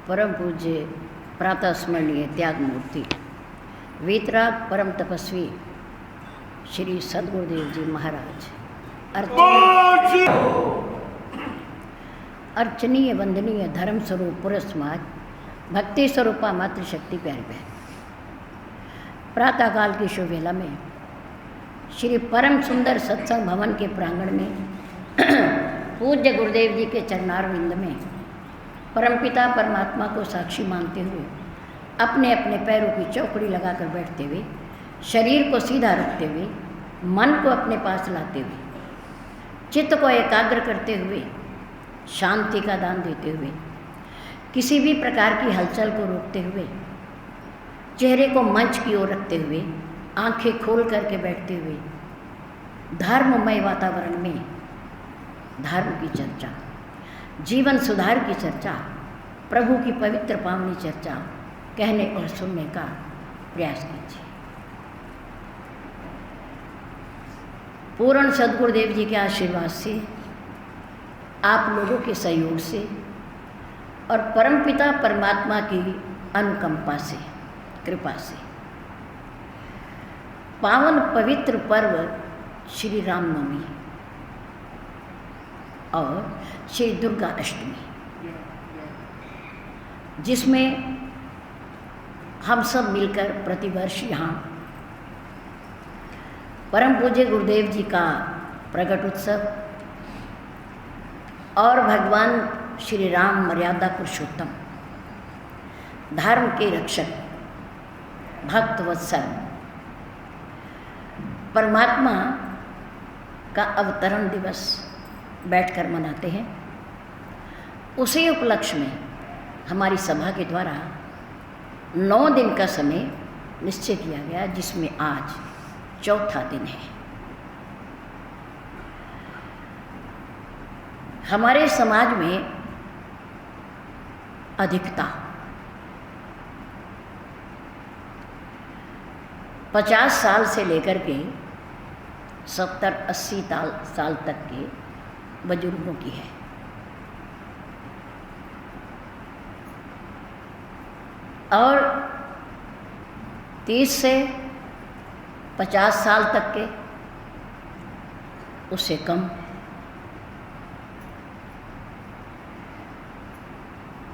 परम पूज्य प्रातः स्मरणीय त्याग मूर्ति वीतराग परम तपस्वी श्री सद्गुरुदेव जी महाराज अर्चनीय वंदनीय धर्म स्वरूप पुरुष समाज भक्ति स्वरूपा मातृशक्ति प्यारी बहन, प्रातःकाल की शुभ वेला में श्री परम सुंदर सत्संग भवन के प्रांगण में पूज्य गुरुदेव जी के चरणारविंद में परमपिता परमात्मा को साक्षी मानते हुए अपने अपने पैरों की चौकड़ी लगाकर बैठते हुए, शरीर को सीधा रखते हुए, मन को अपने पास लाते हुए, चित्त को एकाग्र करते हुए, शांति का दान देते हुए, किसी भी प्रकार की हलचल को रोकते हुए, चेहरे को मंच की ओर रखते हुए, आंखें खोल करके बैठते हुए, धर्ममय वातावरण में धर्म की चर्चा, जीवन सुधार की चर्चा, प्रभु की पवित्र पावनी चर्चा कहने और सुनने का प्रयास कीजिए। पूर्ण सद्गुरुदेव जी के आशीर्वाद से, आप लोगों के सहयोग से और परमपिता परमात्मा की अनुकंपा से, कृपा से पावन पवित्र पर्व श्री रामनवमी और श्री दुर्गा अष्टमी, जिसमें हम सब मिलकर प्रतिवर्ष यहाँ परम पूज्य गुरुदेव जी का प्रकट उत्सव और भगवान श्री राम मर्यादा पुरुषोत्तम, धर्म के रक्षक, भक्त वत्सल परमात्मा का अवतरण दिवस बैठकर मनाते हैं। उसी उपलक्ष्य में हमारी सभा के द्वारा 9 दिन का समय निश्चय किया गया, जिसमें आज चौथा दिन है। हमारे समाज में अधिकता 50 साल से लेकर के 70-80 साल तक के बुजुर्गों की है। और 30 से 50 साल तक के उससे कम,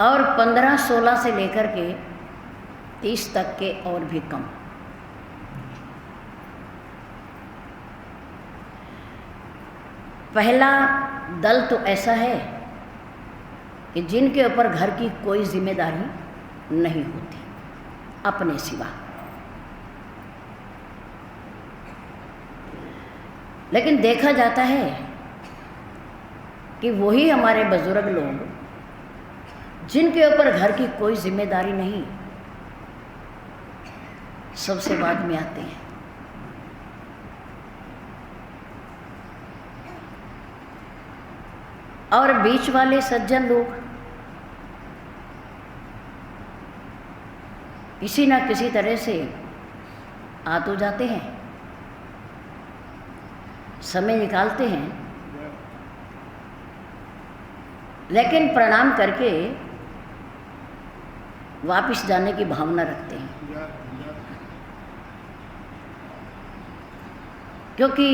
और 15-16 से लेकर के 30 तक के और भी कम। पहला दल तो ऐसा है कि जिनके ऊपर घर की कोई जिम्मेदारी नहीं होती अपने सिवा, लेकिन देखा जाता है कि वही हमारे बुजुर्ग लोग जिनके ऊपर घर की कोई जिम्मेदारी नहीं, सबसे बाद में आते हैं। और बीच वाले सज्जन लोग किसी न किसी तरह से आ तो जाते हैं, समय निकालते हैं, लेकिन प्रणाम करके वापस जाने की भावना रखते हैं, क्योंकि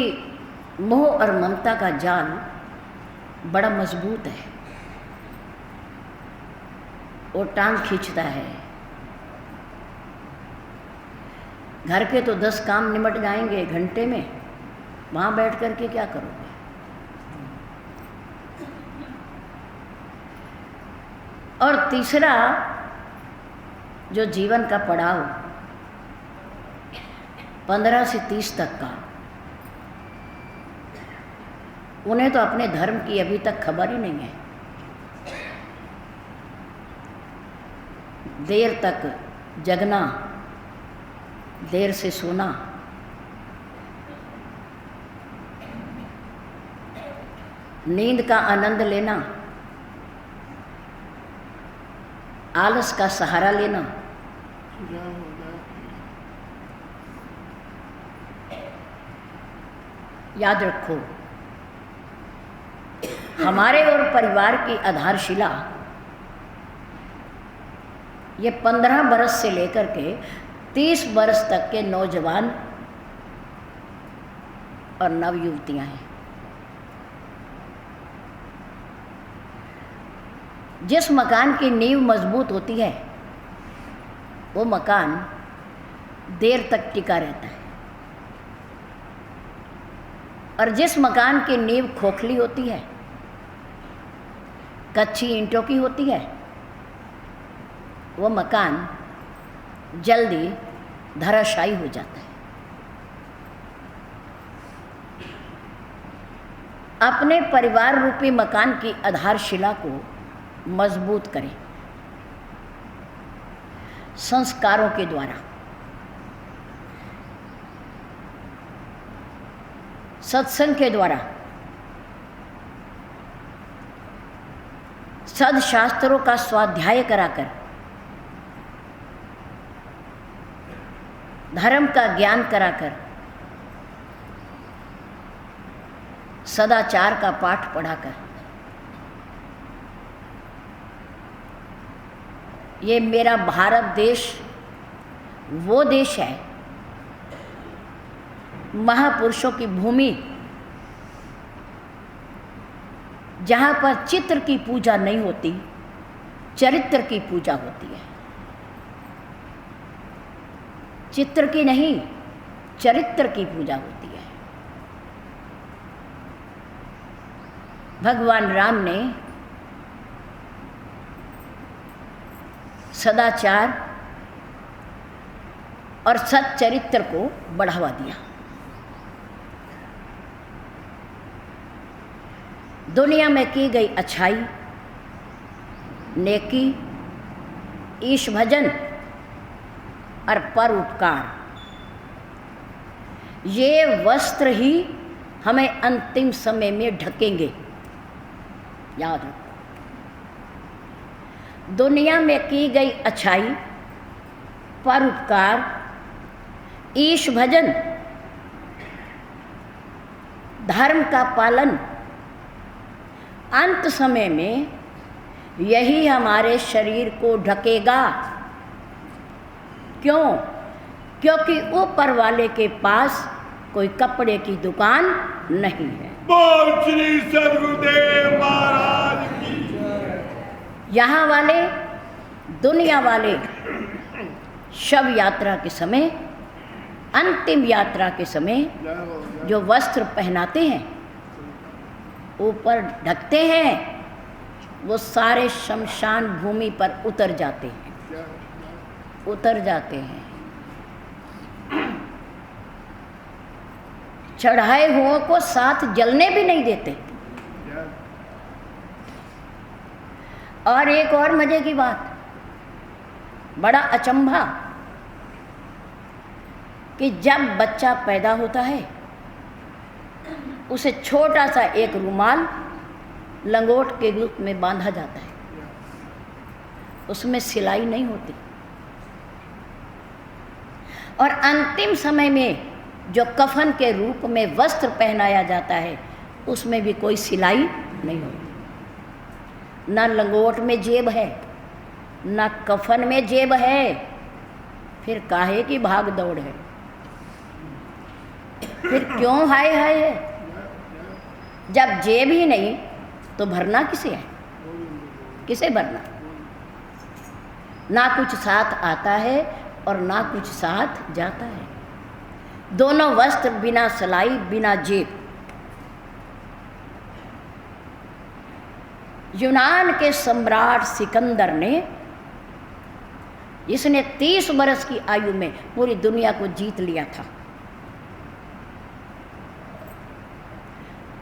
मोह और ममता का जाल बड़ा मजबूत है, वो टांग खींचता है। घर के तो 10 काम निमट जाएंगे घंटे में, वहाँ बैठ कर के क्या करोगे। और तीसरा जो जीवन का पड़ाव 15 से 30 तक का, उन्हें तो अपने धर्म की अभी तक खबर ही नहीं है। देर तक जगना, देर से सोना, नींद का आनंद लेना, आलस का सहारा लेना, याद रखो, हमारे और परिवार की आधारशिला ये 15 बरस से लेकर के 30 बरस तक के नौजवान और नवयुवतियां हैं। जिस मकान की नींव मजबूत होती है वो मकान देर तक टिका रहता है, और जिस मकान की नींव खोखली होती है, कच्ची ईंटों की होती है, वो मकान जल्दी धराशायी हो जाता है। अपने परिवार रूपी मकान की आधारशिला को मजबूत करें संस्कारों के द्वारा, सत्संग के द्वारा, सदशास्त्रों का स्वाध्याय कराकर, धर्म का ज्ञान कराकर, सदाचार का पाठ पढ़ाकर। ये मेरा भारत देश वो देश है, महापुरुषों की भूमि, जहाँ पर चित्र की पूजा नहीं होती, चरित्र की पूजा होती है। चित्र की नहीं, चरित्र की पूजा होती है। भगवान राम ने सदाचार और सच्चरित्र को बढ़ावा दिया। दुनिया में की गई अच्छाई, नेकी, ईश भजन और परोपकार, ये वस्त्र ही हमें अंतिम समय में ढकेंगे। याद रखो, दुनिया में की गई अच्छाई, परोपकार, ईश भजन, धर्म का पालन, अंत समय में यही हमारे शरीर को ढकेगा। क्यों? क्योंकि ऊपर वाले के पास कोई कपड़े की दुकान नहीं है। बोल श्री सद्गुरुदेव महाराज की। यहाँ वाले, दुनिया वाले शव यात्रा के समय, अंतिम यात्रा के समय जो वस्त्र पहनाते हैं, ऊपर ढकते हैं, वो सारे शमशान भूमि पर उतर जाते हैं, उतर जाते हैं। चढ़ाए हुओं को साथ जलने भी नहीं देते। और एक और मजे की बात, बड़ा अचंभा, कि जब बच्चा पैदा होता है उसे छोटा सा एक रुमाल लंगोट के रूप में बांधा जाता है, उसमें सिलाई नहीं होती। और अंतिम समय में जो कफन के रूप में वस्त्र पहनाया जाता है, उसमें भी कोई सिलाई नहीं होती। ना लंगोट में जेब है, ना कफन में जेब है, फिर काहे की भाग दौड़ है? फिर क्यों हाय हाय है? जब जेब ही नहीं तो भरना किसे है? किसे भरना? ना कुछ साथ आता है और ना कुछ साथ जाता है। दोनों वस्त्र बिना सिलाई, बिना जेब। यूनान के सम्राट सिकंदर ने, जिसने 30 बरस की आयु में पूरी दुनिया को जीत लिया था,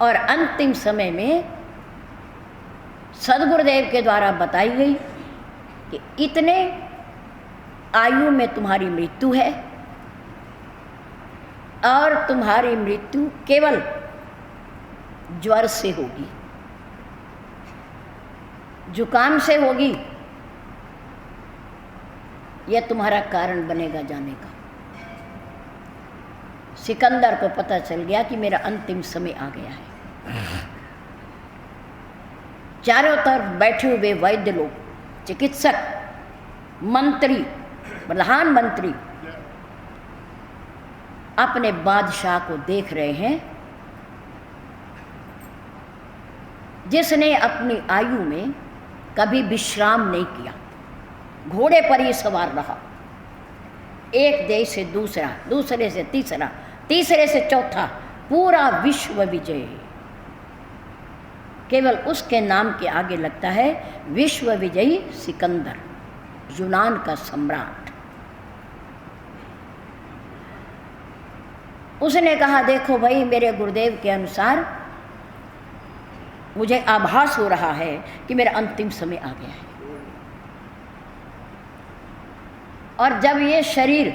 और अंतिम समय में सद्गुरुदेव के द्वारा बताई गई कि इतने आयु में तुम्हारी मृत्यु है, और तुम्हारी मृत्यु केवल ज्वर से होगी, जुकाम से होगी। यह तुम्हारा कारण बनेगा जाने का। सिकंदर को पता चल गया कि मेरा अंतिम समय आ गया है। चारों तरफ बैठे हुए वैद्य लोग, चिकित्सक मंत्री, प्रधानमंत्री अपने बादशाह को देख रहे हैं जिसने अपनी आयु में कभी विश्राम नहीं किया, घोड़े पर ही सवार रहा, एक देश से दूसरा, दूसरे से तीसरा, तीसरे से चौथा, पूरा विश्व विजय। केवल उसके नाम के आगे लगता है विश्व विजयी सिकंदर, यूनान का सम्राट। उसने कहा देखो भाई, मेरे गुरुदेव के अनुसार मुझे आभास हो रहा है कि मेरा अंतिम समय आ गया है, और जब ये शरीर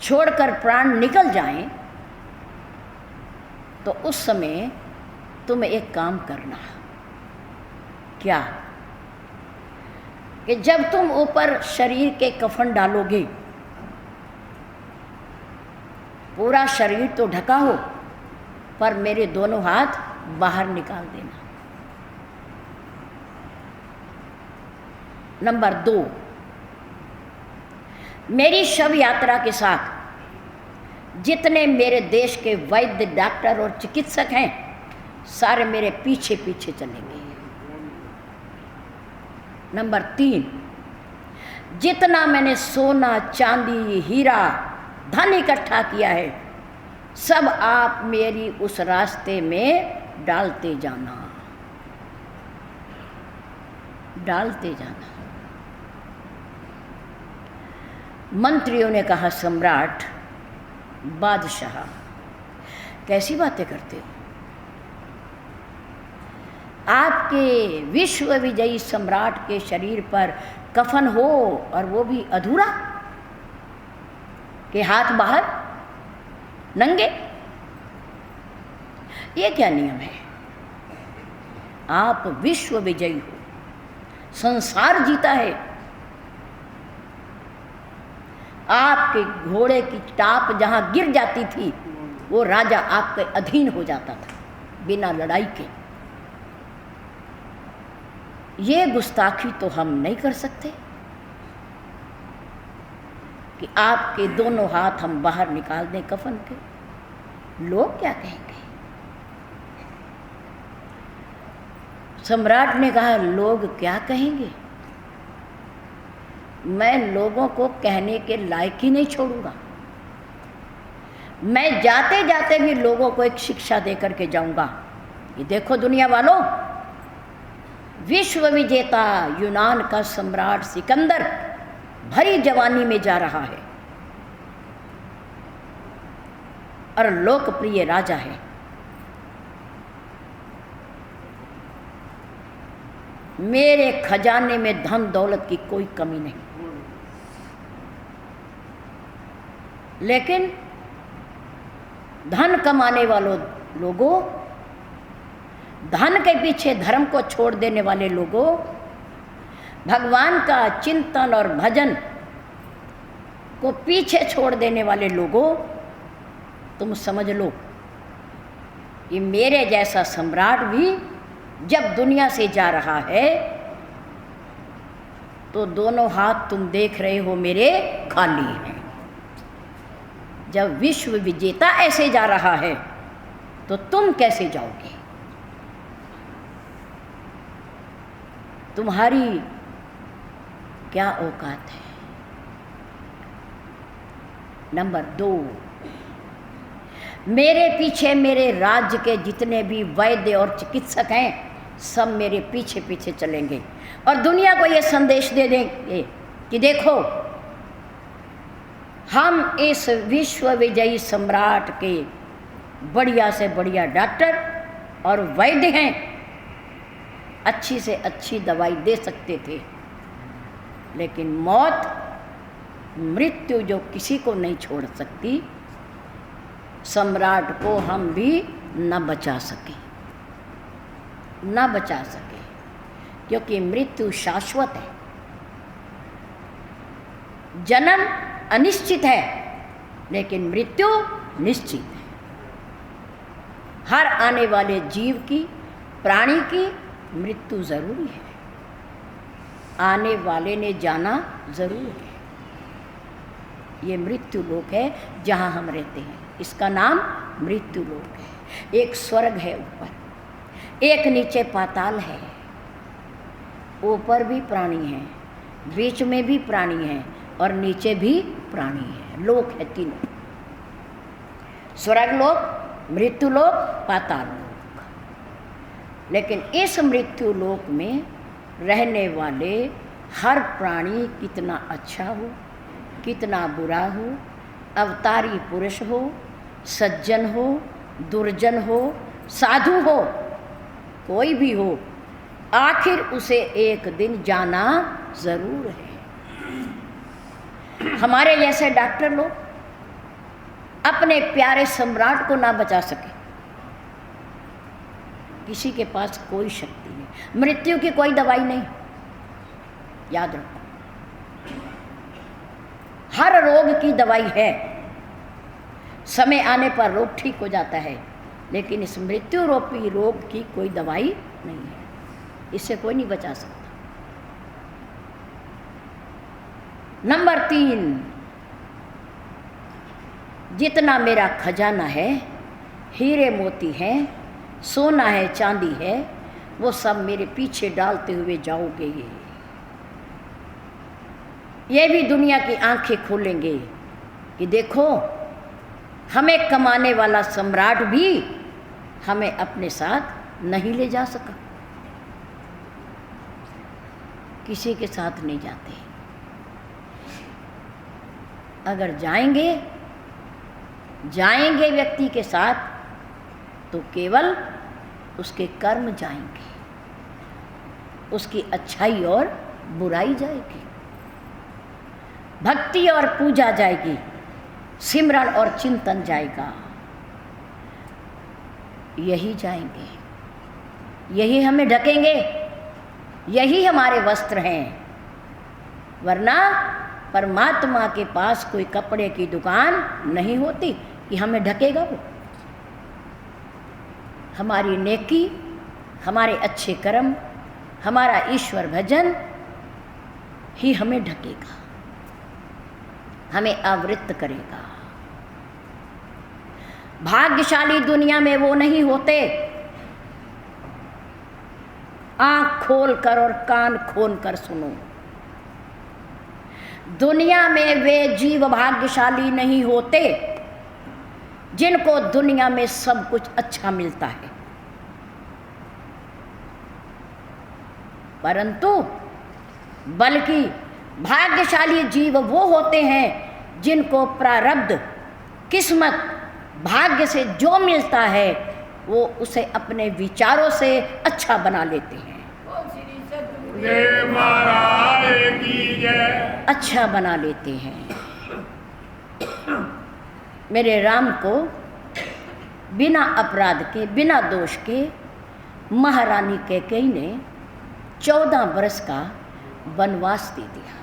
छोड़कर प्राण निकल जाएं तो उस समय तुम्हें एक काम करना। क्या? कि जब तुम ऊपर शरीर के कफन डालोगे, पूरा शरीर तो ढका हो पर मेरे दोनों हाथ बाहर निकाल देना। नंबर 2, मेरी शव यात्रा के साथ जितने मेरे देश के वैद्य, डॉक्टर और चिकित्सक हैं, सारे मेरे पीछे पीछे चलेंगे। नंबर 3, जितना मैंने सोना, चांदी, हीरा, धन इकट्ठा किया है, सब आप मेरी उस रास्ते में डालते जाना, डालते जाना। मंत्रियों ने कहा सम्राट, बादशाह, कैसी बातें करते हो? आपके विश्व विजयी सम्राट के शरीर पर कफन हो और वो भी अधूरा, के हाथ बाहर, नंगे, ये क्या नियम है? आप विश्व विजयी हो, संसार जीता है, आपके घोड़े की टाप जहां गिर जाती थी वो राजा आपके अधीन हो जाता था बिना लड़ाई के। ये गुस्ताखी तो हम नहीं कर सकते कि आपके दोनों हाथ हम बाहर निकाल दें कफन के। लोग क्या कहेंगे? सम्राट ने कहा लोग क्या कहेंगे? मैं लोगों को कहने के लायक ही नहीं छोड़ूंगा। मैं जाते जाते भी लोगों को एक शिक्षा देकर के जाऊंगा कि देखो दुनिया वालों, विश्व विजेता यूनान का सम्राट सिकंदर भरी जवानी में जा रहा है और लोकप्रिय राजा है। मेरे खजाने में धन दौलत की कोई कमी नहीं, लेकिन धन कमाने वालों लोगों, धन के पीछे धर्म को छोड़ देने वाले लोगों, भगवान का चिंतन और भजन को पीछे छोड़ देने वाले लोगों, तुम समझ लो कि मेरे जैसा सम्राट भी जब दुनिया से जा रहा है तो दोनों हाथ तुम देख रहे हो मेरे खाली हैं। जब विश्व विजेता ऐसे जा रहा है तो तुम कैसे जाओगे? तुम्हारी क्या औकात है? नंबर 2, मेरे पीछे मेरे राज्य के जितने भी वैद्य और चिकित्सक हैं सब मेरे पीछे पीछे चलेंगे और दुनिया को ये संदेश दे देंगे कि देखो, हम इस विश्व विजयी सम्राट के बढ़िया से बढ़िया डॉक्टर और वैद्य हैं, अच्छी से अच्छी दवाई दे सकते थे, लेकिन मौत, मृत्यु जो किसी को नहीं छोड़ सकती, सम्राट को हम भी न बचा सके, न बचा सके, क्योंकि मृत्यु शाश्वत है, जन्म अनिश्चित है लेकिन मृत्यु निश्चित है। हर आने वाले जीव की, प्राणी की मृत्यु जरूरी है। आने वाले ने जाना जरूर है। ये मृत्यु लोक है जहाँ हम रहते हैं, इसका नाम मृत्यु लोक है। एक स्वर्ग है ऊपर, एक नीचे पाताल है। ऊपर भी प्राणी हैं, बीच में भी प्राणी हैं और नीचे भी प्राणी हैं। लोक है तीनों, स्वर्ग लोक, मृत्यु लोक, पाताल लोक। लेकिन इस मृत्यु लोक में रहने वाले हर प्राणी कितना अच्छा हो, कितना बुरा हो, अवतारी पुरुष हो, सज्जन हो, दुर्जन हो, साधु हो, कोई भी हो, आखिर उसे एक दिन जाना जरूर है। हमारे जैसे डॉक्टर लोग अपने प्यारे सम्राट को ना बचा सके, किसी के पास कोई शक्ति नहीं, मृत्यु की कोई दवाई नहीं। याद रखो, हर रोग की दवाई है, समय आने पर रोग ठीक हो जाता है, लेकिन इस मृत्यु रूपी रोग की कोई दवाई नहीं है, इससे कोई नहीं बचा सकता। नंबर 3, जितना मेरा खजाना है, हीरे मोती हैं, सोना है, चांदी है, वो सब मेरे पीछे डालते हुए जाओगे। ये भी दुनिया की आंखें खोलेंगे कि देखो, हमें कमाने वाला सम्राट भी हमें अपने साथ नहीं ले जा सका, किसी के साथ नहीं जाते। अगर जाएंगे व्यक्ति के साथ तो केवल उसके कर्म जाएंगे, उसकी अच्छाई और बुराई जाएगी, भक्ति और पूजा जाएगी, सिमरन और चिंतन जाएगा। यही जाएंगे, यही हमें ढकेंगे, यही हमारे वस्त्र हैं। वरना परमात्मा के पास कोई कपड़े की दुकान नहीं होती कि हमें ढकेगा वो। हमारी नेकी, हमारे अच्छे कर्म, हमारा ईश्वर भजन ही हमें ढकेगा, हमें आवृत करेगा। भाग्यशाली दुनिया में वो नहीं होते। आंख खोल कर और कान खोल कर सुनो, दुनिया में वे जीव भाग्यशाली नहीं होते जिनको दुनिया में सब कुछ अच्छा मिलता है, परंतु बल्कि भाग्यशाली जीव वो होते हैं जिनको प्रारब्ध, किस्मत, भाग्य से जो मिलता है वो उसे अपने विचारों से अच्छा बना लेते हैं। अच्छा बना लेते हैं। मेरे राम को बिना अपराध के, बिना दोष के महारानी कैकेयी ने 14 बरस का वनवास दे दिया।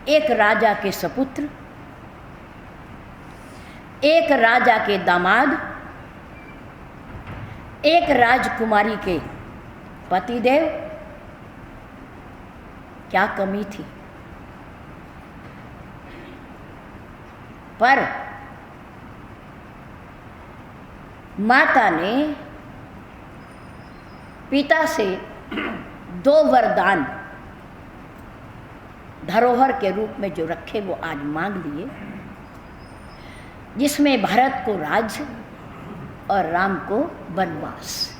एक राजा के सपुत्र, एक राजा के दामाद, एक राजकुमारी के पतिदेव, क्या कमी थी? पर माता ने पिता से 2 वरदान धरोहर के रूप में जो रखे वो आज मांग लिए, जिसमें भरत को राज्य और राम को वनवास।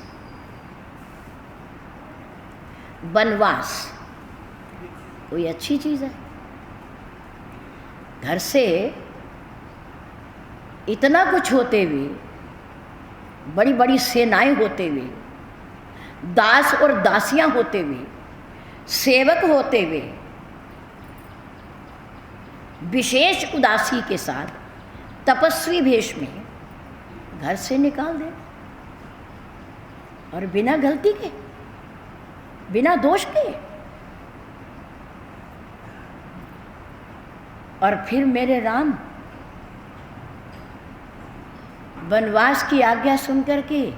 वनवास कोई अच्छी चीज है? घर से इतना कुछ होते हुए, बड़ी बड़ी सेनाएं होते हुए, दास और दासियां होते हुए, सेवक होते हुए, विशेष उदासी के साथ तपस्वी भेष में घर से निकाल दे, और बिना गलती के, बिना दोष के। और फिर मेरे राम वनवास की आज्ञा सुनकर के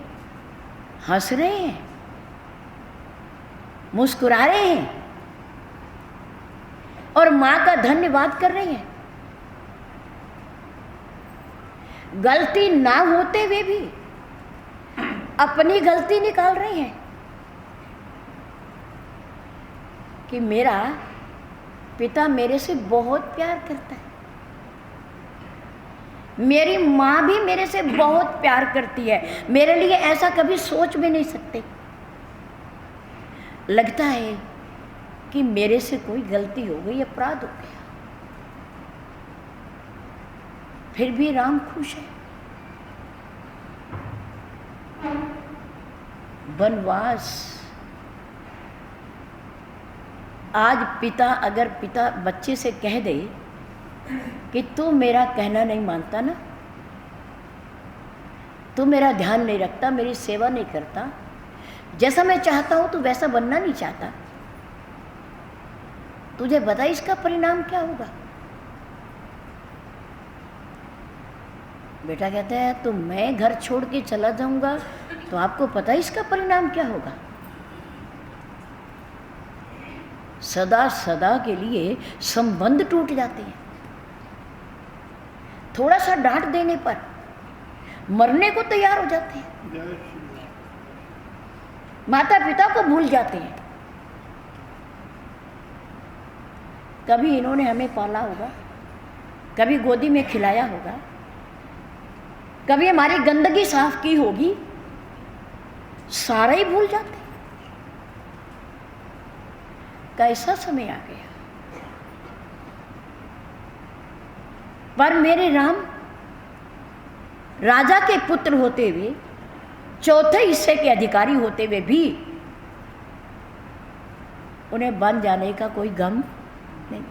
हंस रहे हैं। मुस्कुरा रहे हैं और मां का धन्यवाद कर रहे हैं। गलती ना होते हुए भी अपनी गलती निकाल रहे हैं कि मेरा पिता मेरे से बहुत प्यार करता है, मेरी माँ भी मेरे से बहुत प्यार करती है, मेरे लिए ऐसा कभी सोच भी नहीं सकते। लगता है कि मेरे से कोई गलती हो गई, अपराध हो गया, फिर भी राम खुश है। वनवास, आज अगर पिता बच्चे से कह दे कि तू मेरा कहना नहीं मानता ना, तू मेरा ध्यान नहीं रखता, मेरी सेवा नहीं करता, जैसा मैं चाहता हूं तू वैसा बनना नहीं चाहता, तुझे बता इसका परिणाम क्या होगा? बेटा कहता है तो मैं घर छोड़ के चला जाऊंगा, तो आपको पता है इसका परिणाम क्या होगा? सदा सदा के लिए संबंध टूट जाते हैं। थोड़ा सा डांट देने पर मरने को तैयार हो जाते हैं, माता पिता को भूल जाते हैं। कभी इन्होंने हमें पाला होगा, कभी गोदी में खिलाया होगा, कभी हमारी गंदगी साफ की होगी, सारा ही भूल जाते हैं। कैसा समय आ गया। पर मेरे राम राजा के पुत्र होते हुए, चौथे हिस्से के अधिकारी होते हुए भी उन्हें बन जाने का कोई गम नहीं।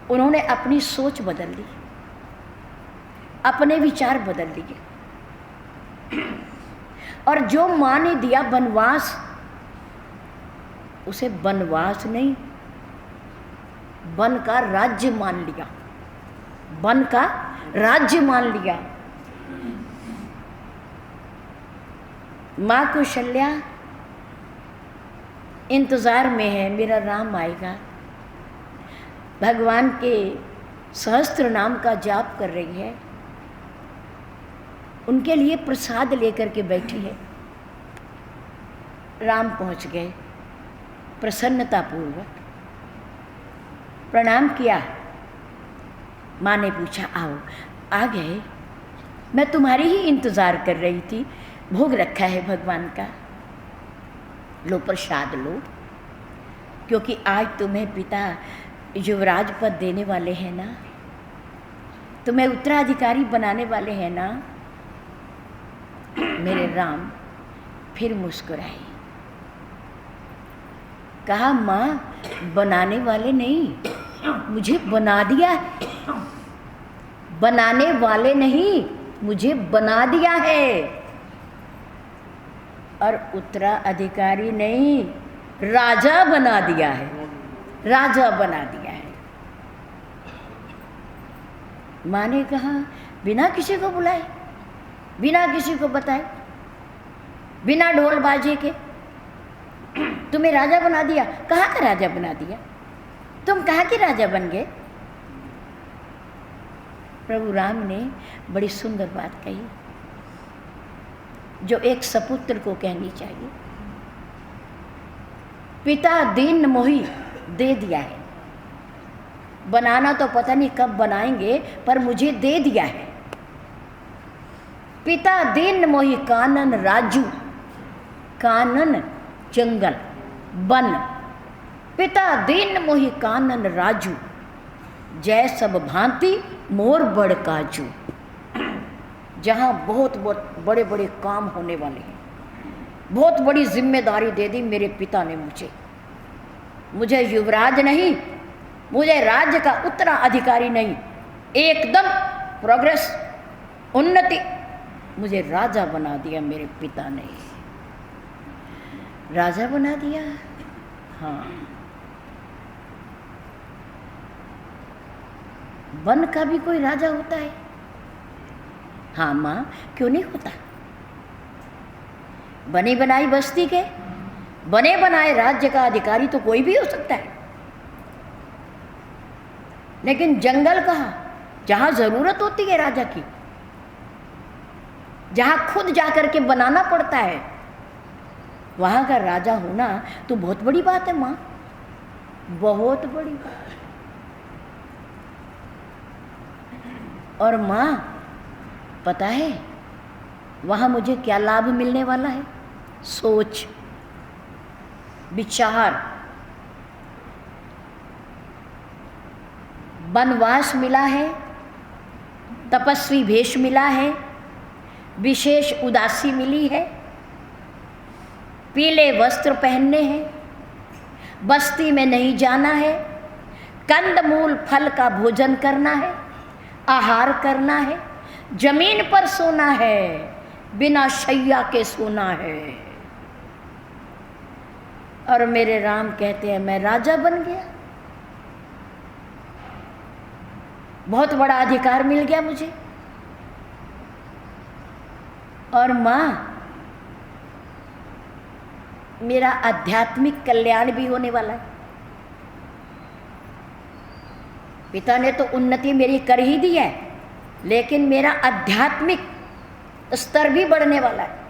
उन्होंने अपनी सोच बदल ली, अपने विचार बदल लिए, और जो मां ने दिया वनवास, उसे वनवास नहीं, वन का राज्य मान लिया, वन का राज्य मान लिया। मां कौशल्या इंतजार में है, मेरा राम आएगा। भगवान के सहस्त्र नाम का जाप कर रही है, उनके लिए प्रसाद लेकर के बैठी है। राम पहुंच गए, प्रसन्नतापूर्वक प्रणाम किया। माँ ने पूछा आओ। आ गए। मैं तुम्हारी ही इंतज़ार कर रही थी, भोग रखा है भगवान का, लो प्रसाद लो, क्योंकि आज तुम्हें पिता युवराज पद देने वाले हैं ना, तुम्हें उत्तराधिकारी बनाने वाले हैं ना। मेरे राम फिर मुस्कुराए, कहा माँ बनाने वाले नहीं, मुझे बना दिया है। बनाने वाले नहीं, मुझे बना दिया है। और उत्तराधिकारी नहीं, राजा बना दिया है, राजा बना दिया है। माँ ने कहा बिना किसी को बुलाए, बिना किसी को बताए, बिना ढोल बाजे के तुम्हें राजा बना दिया। कहाँ का राजा बना दिया? तुम कहाँ के राजा बन गए? प्रभु राम ने बड़ी सुंदर बात कही, जो एक सपुत्र को कहनी चाहिए। पिता दीन मोही दे दिया है, बनाना तो पता नहीं कब बनाएंगे, पर मुझे दे दिया है। पिता दीन मोही कानन राजू, कानन जंगल वन, पिता दीन मोही कानन राजू, जय सब भांति मोर बड़ काजू। जहाँ बहुत बहुत बड़े बड़े काम होने वाले हैं, बहुत बड़ी जिम्मेदारी दे दी मेरे पिता ने मुझे युवराज नहीं, मुझे राज्य का उत्तराधिकारी नहीं, एकदम प्रोग्रेस उन्नति, मुझे राजा बना दिया मेरे पिता ने। राजा बना दिया। हाँ, वन का भी कोई राजा होता है? हाँ माँ, क्यों नहीं होता? बनी बनाई बस्ती के बने बनाए राज्य का अधिकारी तो कोई भी हो सकता है, लेकिन जंगल कहाँ, जहां जरूरत होती है राजा की, जहां खुद जाकर के बनाना पड़ता है, वहां का राजा होना तो बहुत बड़ी बात है माँ, बहुत बड़ी बात। और माँ पता है वहां मुझे क्या लाभ मिलने वाला है? सोच, विचार, वनवास मिला है, तपस्वी भेष मिला है, विशेष उदासी मिली है, पीले वस्त्र पहनने हैं, बस्ती में नहीं जाना है, कंदमूल फल का भोजन करना है, आहार करना है, जमीन पर सोना है, बिना शैया के सोना है। और मेरे राम कहते हैं मैं राजा बन गया, बहुत बड़ा अधिकार मिल गया मुझे। और माँ मेरा आध्यात्मिक कल्याण भी होने वाला है। पिता ने तो उन्नति मेरी कर ही दी है, लेकिन मेरा आध्यात्मिक स्तर भी बढ़ने वाला है।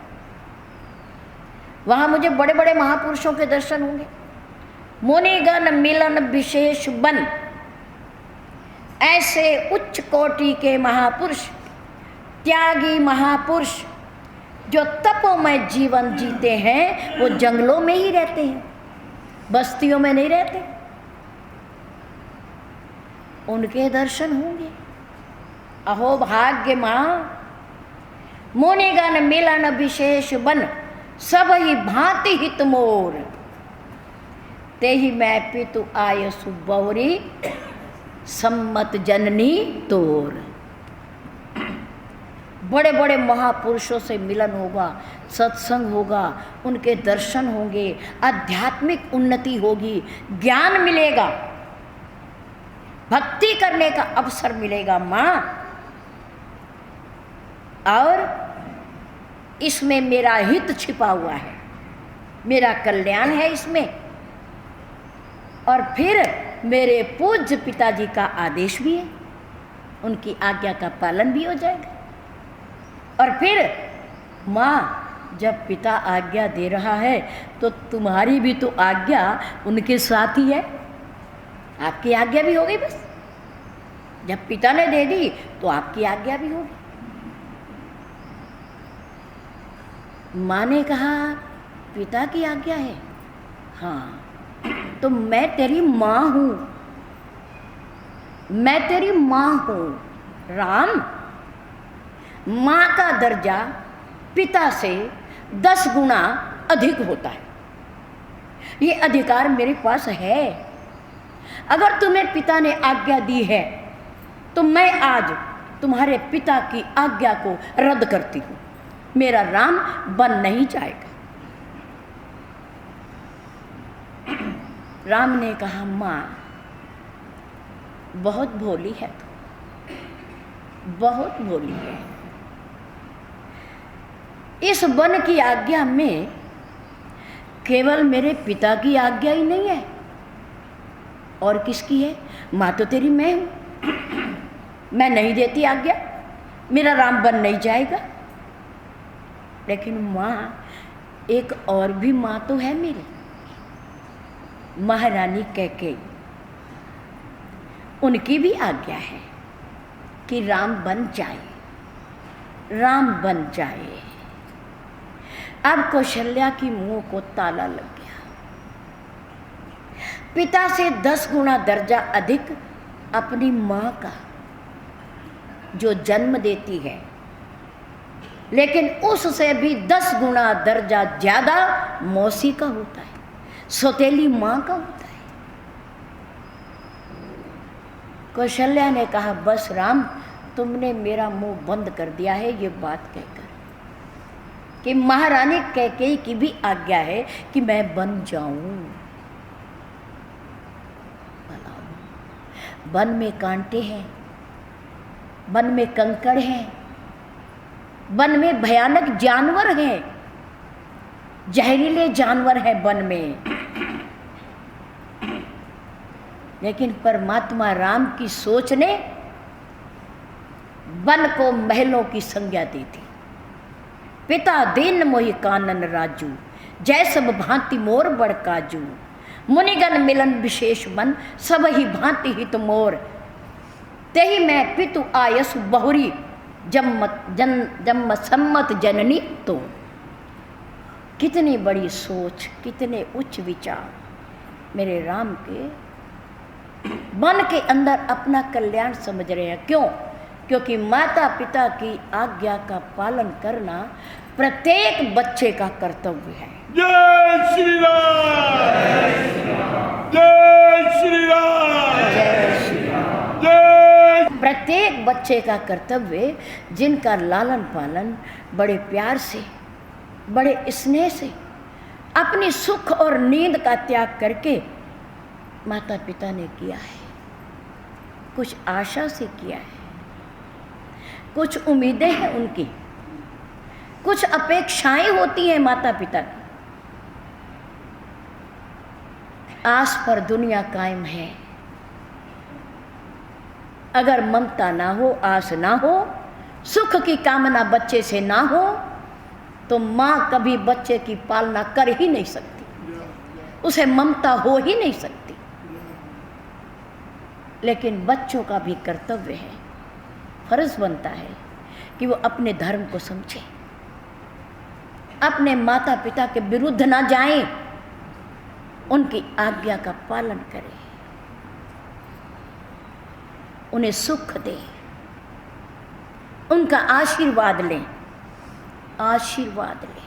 वहां मुझे बड़े बड़े महापुरुषों के दर्शन होंगे। मुनिगण मिलन विशेष बन, ऐसे उच्च कोटि के महापुरुष, त्यागी महापुरुष जो तपोमय जीवन जीते हैं, वो जंगलों में ही रहते हैं, बस्तियों में नहीं रहते। उनके दर्शन होंगे। अहो भाग्य माँ, मुनिगण मिलन विशेष बन, सब ही भांति हित मोर, ते ही मैं पितु आय सुबौरी, सम्मत जननी तोर। बड़े बड़े महापुरुषों से मिलन होगा, सत्संग होगा, उनके दर्शन होंगे, आध्यात्मिक उन्नति होगी, ज्ञान मिलेगा, भक्ति करने का अवसर मिलेगा माँ। और इसमें मेरा हित छिपा हुआ है, मेरा कल्याण है इसमें। और फिर मेरे पूज्य पिताजी का आदेश भी है, उनकी आज्ञा का पालन भी हो जाएगा। और फिर माँ जब पिता आज्ञा दे रहा है तो तुम्हारी भी तो आज्ञा उनके साथ ही है, आपकी आज्ञा भी हो गई। बस जब पिता ने दे दी तो आपकी आज्ञा भी होगी। माँ ने कहा पिता की आज्ञा है, हाँ तो मैं तेरी माँ हूँ, मैं तेरी माँ हूँ। राम, माँ का दर्जा पिता से 10 गुना अधिक होता है, ये अधिकार मेरे पास है। अगर तुम्हें पिता ने आज्ञा दी है तो मैं आज तुम्हारे पिता की आज्ञा को रद्द करती हूँ, मेरा राम बन नहीं जाएगा। राम ने कहा माँ बहुत भोली है तू, बहुत भोली है। इस वन की आज्ञा में केवल मेरे पिता की आज्ञा ही नहीं है, और किसकी है? माँ तो तेरी मैं हूँ, मैं नहीं देती आज्ञा, मेरा राम बन नहीं जाएगा। लेकिन माँ एक और भी माँ तो है मेरी, महारानी कैकेयी, उनकी भी आज्ञा है कि राम बन जाए, राम बन जाए। अब कौशल्या की मुंह को ताला लग गया। पिता से 10 गुना दर्जा अधिक अपनी माँ का जो जन्म देती है, लेकिन उससे भी 10 गुना दर्जा ज्यादा मौसी का होता है, सौतेली माँ का होता है। कौशल्या ने कहा बस राम, तुमने मेरा मुंह बंद कर दिया है ये बात कहकर कि महारानी कैकेयी की भी आज्ञा है कि मैं बन जाऊं। वन में कांटे हैं, वन में कंकड़ हैं, वन में भयानक जानवर हैं, जहरीले जानवर हैं वन में, लेकिन परमात्मा राम की सोच ने वन को महलों की संज्ञा दी थी। पिता दीन मोहि कानन राजू, जय सब भांति मोर बड़ काजू, मुनिगण मिलन विशेष मन, सब ही भांति हित मोर, तेहि मैं पितु आयसु बहुरी, जन्म सम्मत जननी तो। कितनी बड़ी सोच, कितने उच्च विचार मेरे राम के मन के अंदर अपना कल्याण समझ रहे हैं। क्यों? क्योंकि माता पिता की आज्ञा का पालन करना प्रत्येक बच्चे का कर्तव्य है। जय श्री राम, जय श्री राम, जय श्री राम। जय। प्रत्येक बच्चे का कर्तव्य, जिनका लालन पालन बड़े प्यार से, बड़े स्नेह से, अपनी सुख और नींद का त्याग करके माता पिता ने किया है। कुछ आशा से किया है, कुछ उम्मीदें हैं उनकी, कुछ अपेक्षाएं होती हैं माता पिता की। आस पर दुनिया कायम है। अगर ममता ना हो, आस ना हो, सुख की कामना बच्चे से ना हो, तो माँ कभी बच्चे की पालना कर ही नहीं सकती, उसे ममता हो ही नहीं सकती। लेकिन बच्चों का भी कर्तव्य है, फर्ज बनता है कि वो अपने धर्म को समझे, अपने माता पिता के विरुद्ध ना जाएं, उनकी आज्ञा का पालन करें, उन्हें सुख दें, उनका आशीर्वाद लें, आशीर्वाद लें।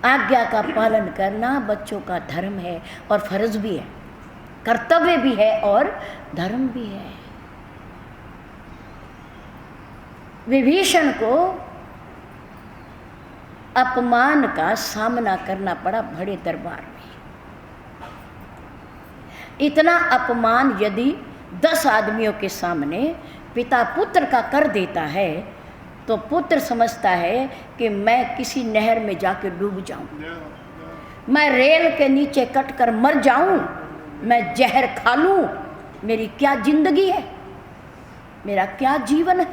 आज्ञा का पालन करना बच्चों का धर्म है और फर्ज भी है, कर्तव्य भी है और धर्म भी है। विभीषण को अपमान का सामना करना पड़ा बड़े दरबार में। इतना अपमान यदि 10 आदमियों के सामने पिता पुत्र का कर देता है, तो पुत्र समझता है कि मैं किसी नहर में जाकर डूब जाऊं, मैं रेल के नीचे कट कर मर जाऊं, मैं जहर खा लूं, मेरी क्या जिंदगी है, मेरा क्या जीवन है।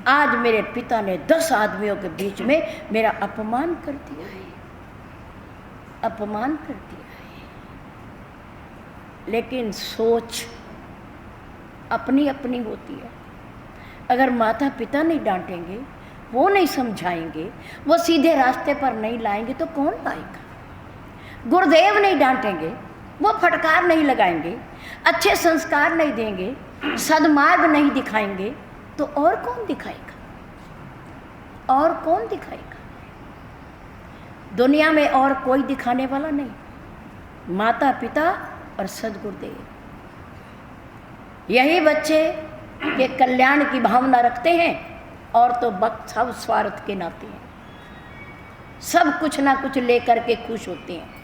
आज मेरे पिता ने 10 आदमियों के बीच में मेरा अपमान कर दिया है, अपमान कर दिया है। लेकिन सोच अपनी अपनी होती है। अगर माता पिता नहीं डांटेंगे, वो नहीं समझाएंगे, वो सीधे रास्ते पर नहीं लाएंगे, तो कौन लाएगा? गुरुदेव नहीं डांटेंगे, वो फटकार नहीं लगाएंगे, अच्छे संस्कार नहीं देंगे, सद्मार्ग नहीं दिखाएंगे, तो और कौन दिखाएगा? और कौन दिखाएगा? दुनिया में और कोई दिखाने वाला नहीं, माता पिता और सद्गुरुदेव। यही बच्चे के कल्याण की भावना रखते हैं, और तो वक्त सब स्वार्थ के नाते हैं, सब कुछ ना कुछ लेकर के खुश होते हैं।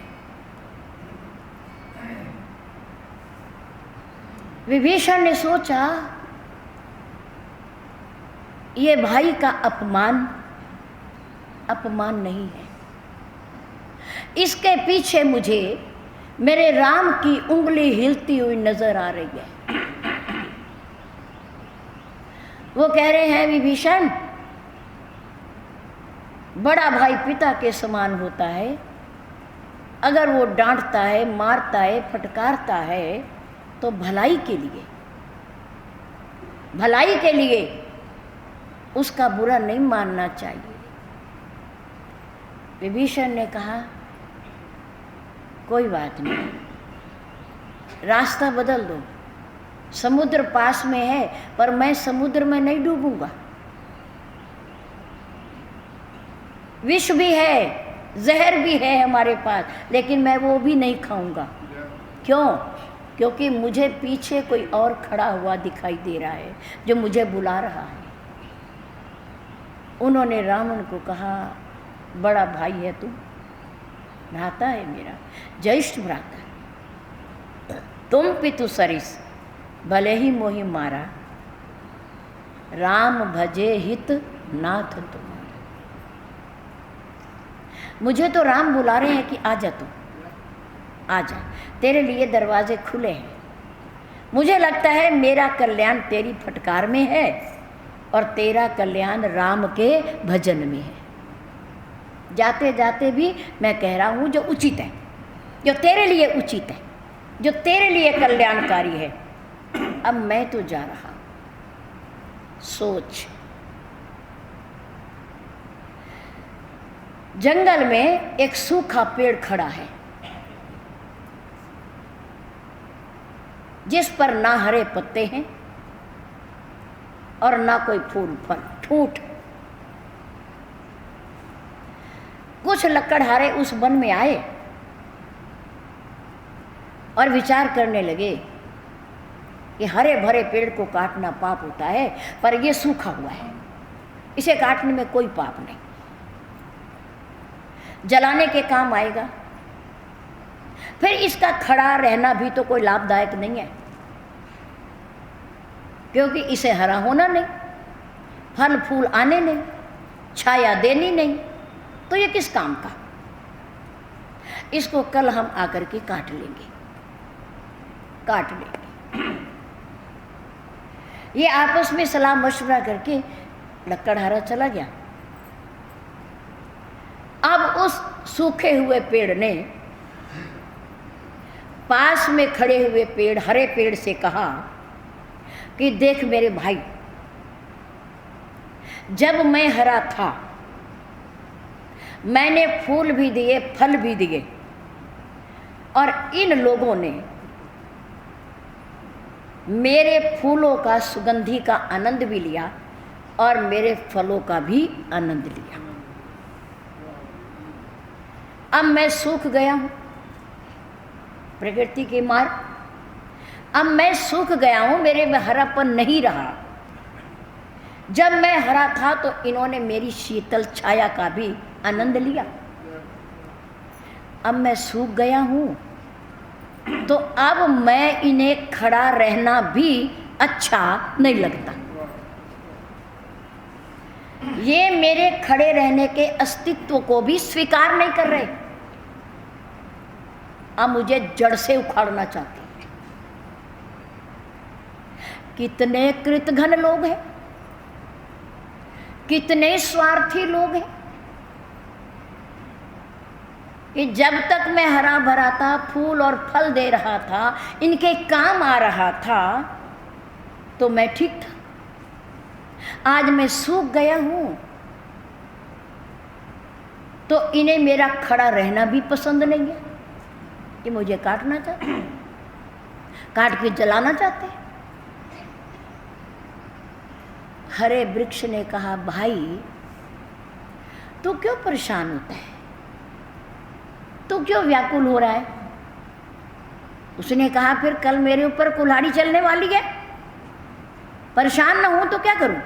विभीषण ने सोचा, ये भाई का अपमान नहीं है, इसके पीछे मुझे मेरे राम की उंगली हिलती हुई नजर आ रही है। वो कह रहे हैं, विभीषण, बड़ा भाई पिता के समान होता है, अगर वो डांटता है, मारता है, फटकारता है, तो भलाई के लिए, भलाई के लिए उसका बुरा नहीं मानना चाहिए। विभीषण ने कहा, कोई बात नहीं, रास्ता बदल दो, समुद्र पास में है, पर मैं समुद्र में नहीं डूबूंगा। विष भी है, जहर भी है हमारे पास, लेकिन मैं वो भी नहीं खाऊंगा। क्यों? क्योंकि मुझे पीछे कोई और खड़ा हुआ दिखाई दे रहा है, जो मुझे बुला रहा है। उन्होंने रावण को कहा, बड़ा भाई है तू, भ्राता है मेरा, ज्येष्ठ भ्राता, तुम पितु सरिस भले ही मोहि मारा, राम भजे हित नाथ तुम्हारा। मुझे तो राम बुला रहे हैं कि आ जा तू, आ जा, तेरे लिए दरवाजे खुले हैं। मुझे लगता है मेरा कल्याण तेरी फटकार में है और तेरा कल्याण राम के भजन में है। जाते जाते भी मैं कह रहा हूँ जो उचित है, जो तेरे लिए उचित है, जो तेरे लिए कल्याणकारी है। अब मैं तो जा रहा हूँ। सोच, जंगल में एक सूखा पेड़ खड़ा है जिस पर ना हरे पत्ते हैं और ना कोई फूल फल, ठूठ। कुछ लकड़हारे उस वन में आए और विचार करने लगे कि हरे भरे पेड़ को काटना पाप होता है, पर यह सूखा हुआ है, इसे काटने में कोई पाप नहीं, जलाने के काम आएगा। फिर इसका खड़ा रहना भी तो कोई लाभदायक नहीं है, क्योंकि इसे हरा होना नहीं, फल फूल आने नहीं, छाया देनी नहीं, तो ये किस काम का। इसको कल हम आकर के काट लेंगे, काट लेंगे। ये आपस में सलाह मशवरा करके लकड़हारा चला गया। अब उस सूखे हुए पेड़ ने पास में खड़े हुए पेड़, हरे पेड़ से कहा कि देख मेरे भाई, जब मैं हरा था मैंने फूल भी दिए, फल भी दिए, और इन लोगों ने मेरे फूलों का, सुगंधी का आनंद भी लिया और मेरे फलों का भी आनंद लिया। अब मैं सूख गया हूं प्रकृति की मार, अब मैं सूख गया हूं, मेरे में हरापन नहीं रहा। जब मैं हरा था तो इन्होंने मेरी शीतल छाया का भी आनंद लिया, अब मैं सूख गया हूं तो अब मैं इन्हें खड़ा रहना भी अच्छा नहीं लगता। ये मेरे खड़े रहने के अस्तित्व को भी स्वीकार नहीं कर रहे, अब मुझे जड़ से उखाड़ना चाहते हैं। कितने कृतघ्न लोग हैं, कितने स्वार्थी लोग हैं कि जब तक मैं हरा भरा था, फूल और फल दे रहा था, इनके काम आ रहा था, तो मैं ठीक था। आज मैं सूख गया हूं तो इन्हें मेरा खड़ा रहना भी पसंद नहीं है, ये मुझे काटना चाहते हैं, काट के जलाना चाहते हैं। हरे वृक्ष ने कहा, भाई तू क्यों परेशान होता है, तू क्यों व्याकुल हो रहा है। उसने कहा, फिर कल मेरे ऊपर कुल्हाड़ी चलने वाली है, परेशान ना हूं तो क्या करूं।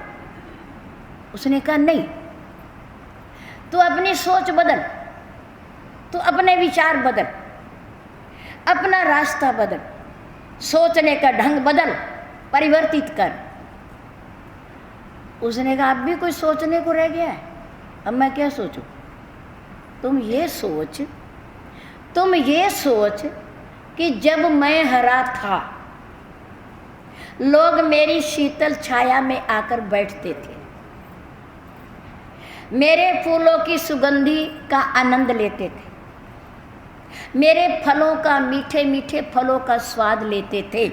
उसने कहा, नहीं, तू अपनी सोच बदल, तू अपने विचार बदल, अपना रास्ता बदल, सोचने का ढंग बदल, परिवर्तित कर। उसने कहा, अब भी कुछ सोचने को रह गया है, अब मैं क्या सोचूं। तुम ये सोच कि जब मैं हरा था लोग मेरी शीतल छाया में आकर बैठते थे, मेरे फूलों की सुगंधी का आनंद लेते थे, मेरे फलों का, मीठे मीठे फलों का स्वाद लेते थे,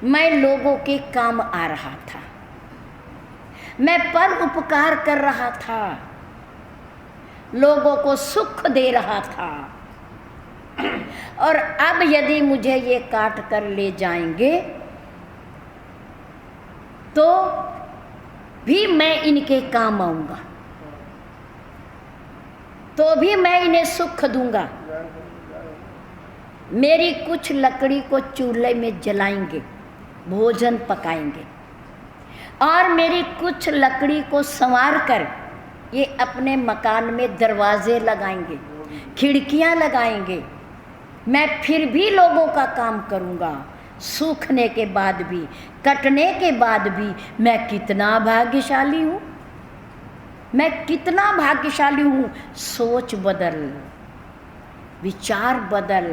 मैं लोगों के काम आ रहा था, मैं पर उपकार कर रहा था, लोगों को सुख दे रहा था। और अब यदि मुझे ये काट कर ले जाएंगे तो भी मैं इनके काम आऊंगा, तो भी मैं इन्हें सुख दूंगा। मेरी कुछ लकड़ी को चूल्हे में जलाएंगे, भोजन पकाएंगे, और मेरी कुछ लकड़ी को संवार कर ये अपने मकान में दरवाजे लगाएंगे, खिड़कियां लगाएंगे। मैं फिर भी लोगों का काम करूंगा, सूखने के बाद भी, कटने के बाद भी। मैं कितना भाग्यशाली हूँ, मैं कितना भाग्यशाली हूँ। सोच बदल, विचार बदल,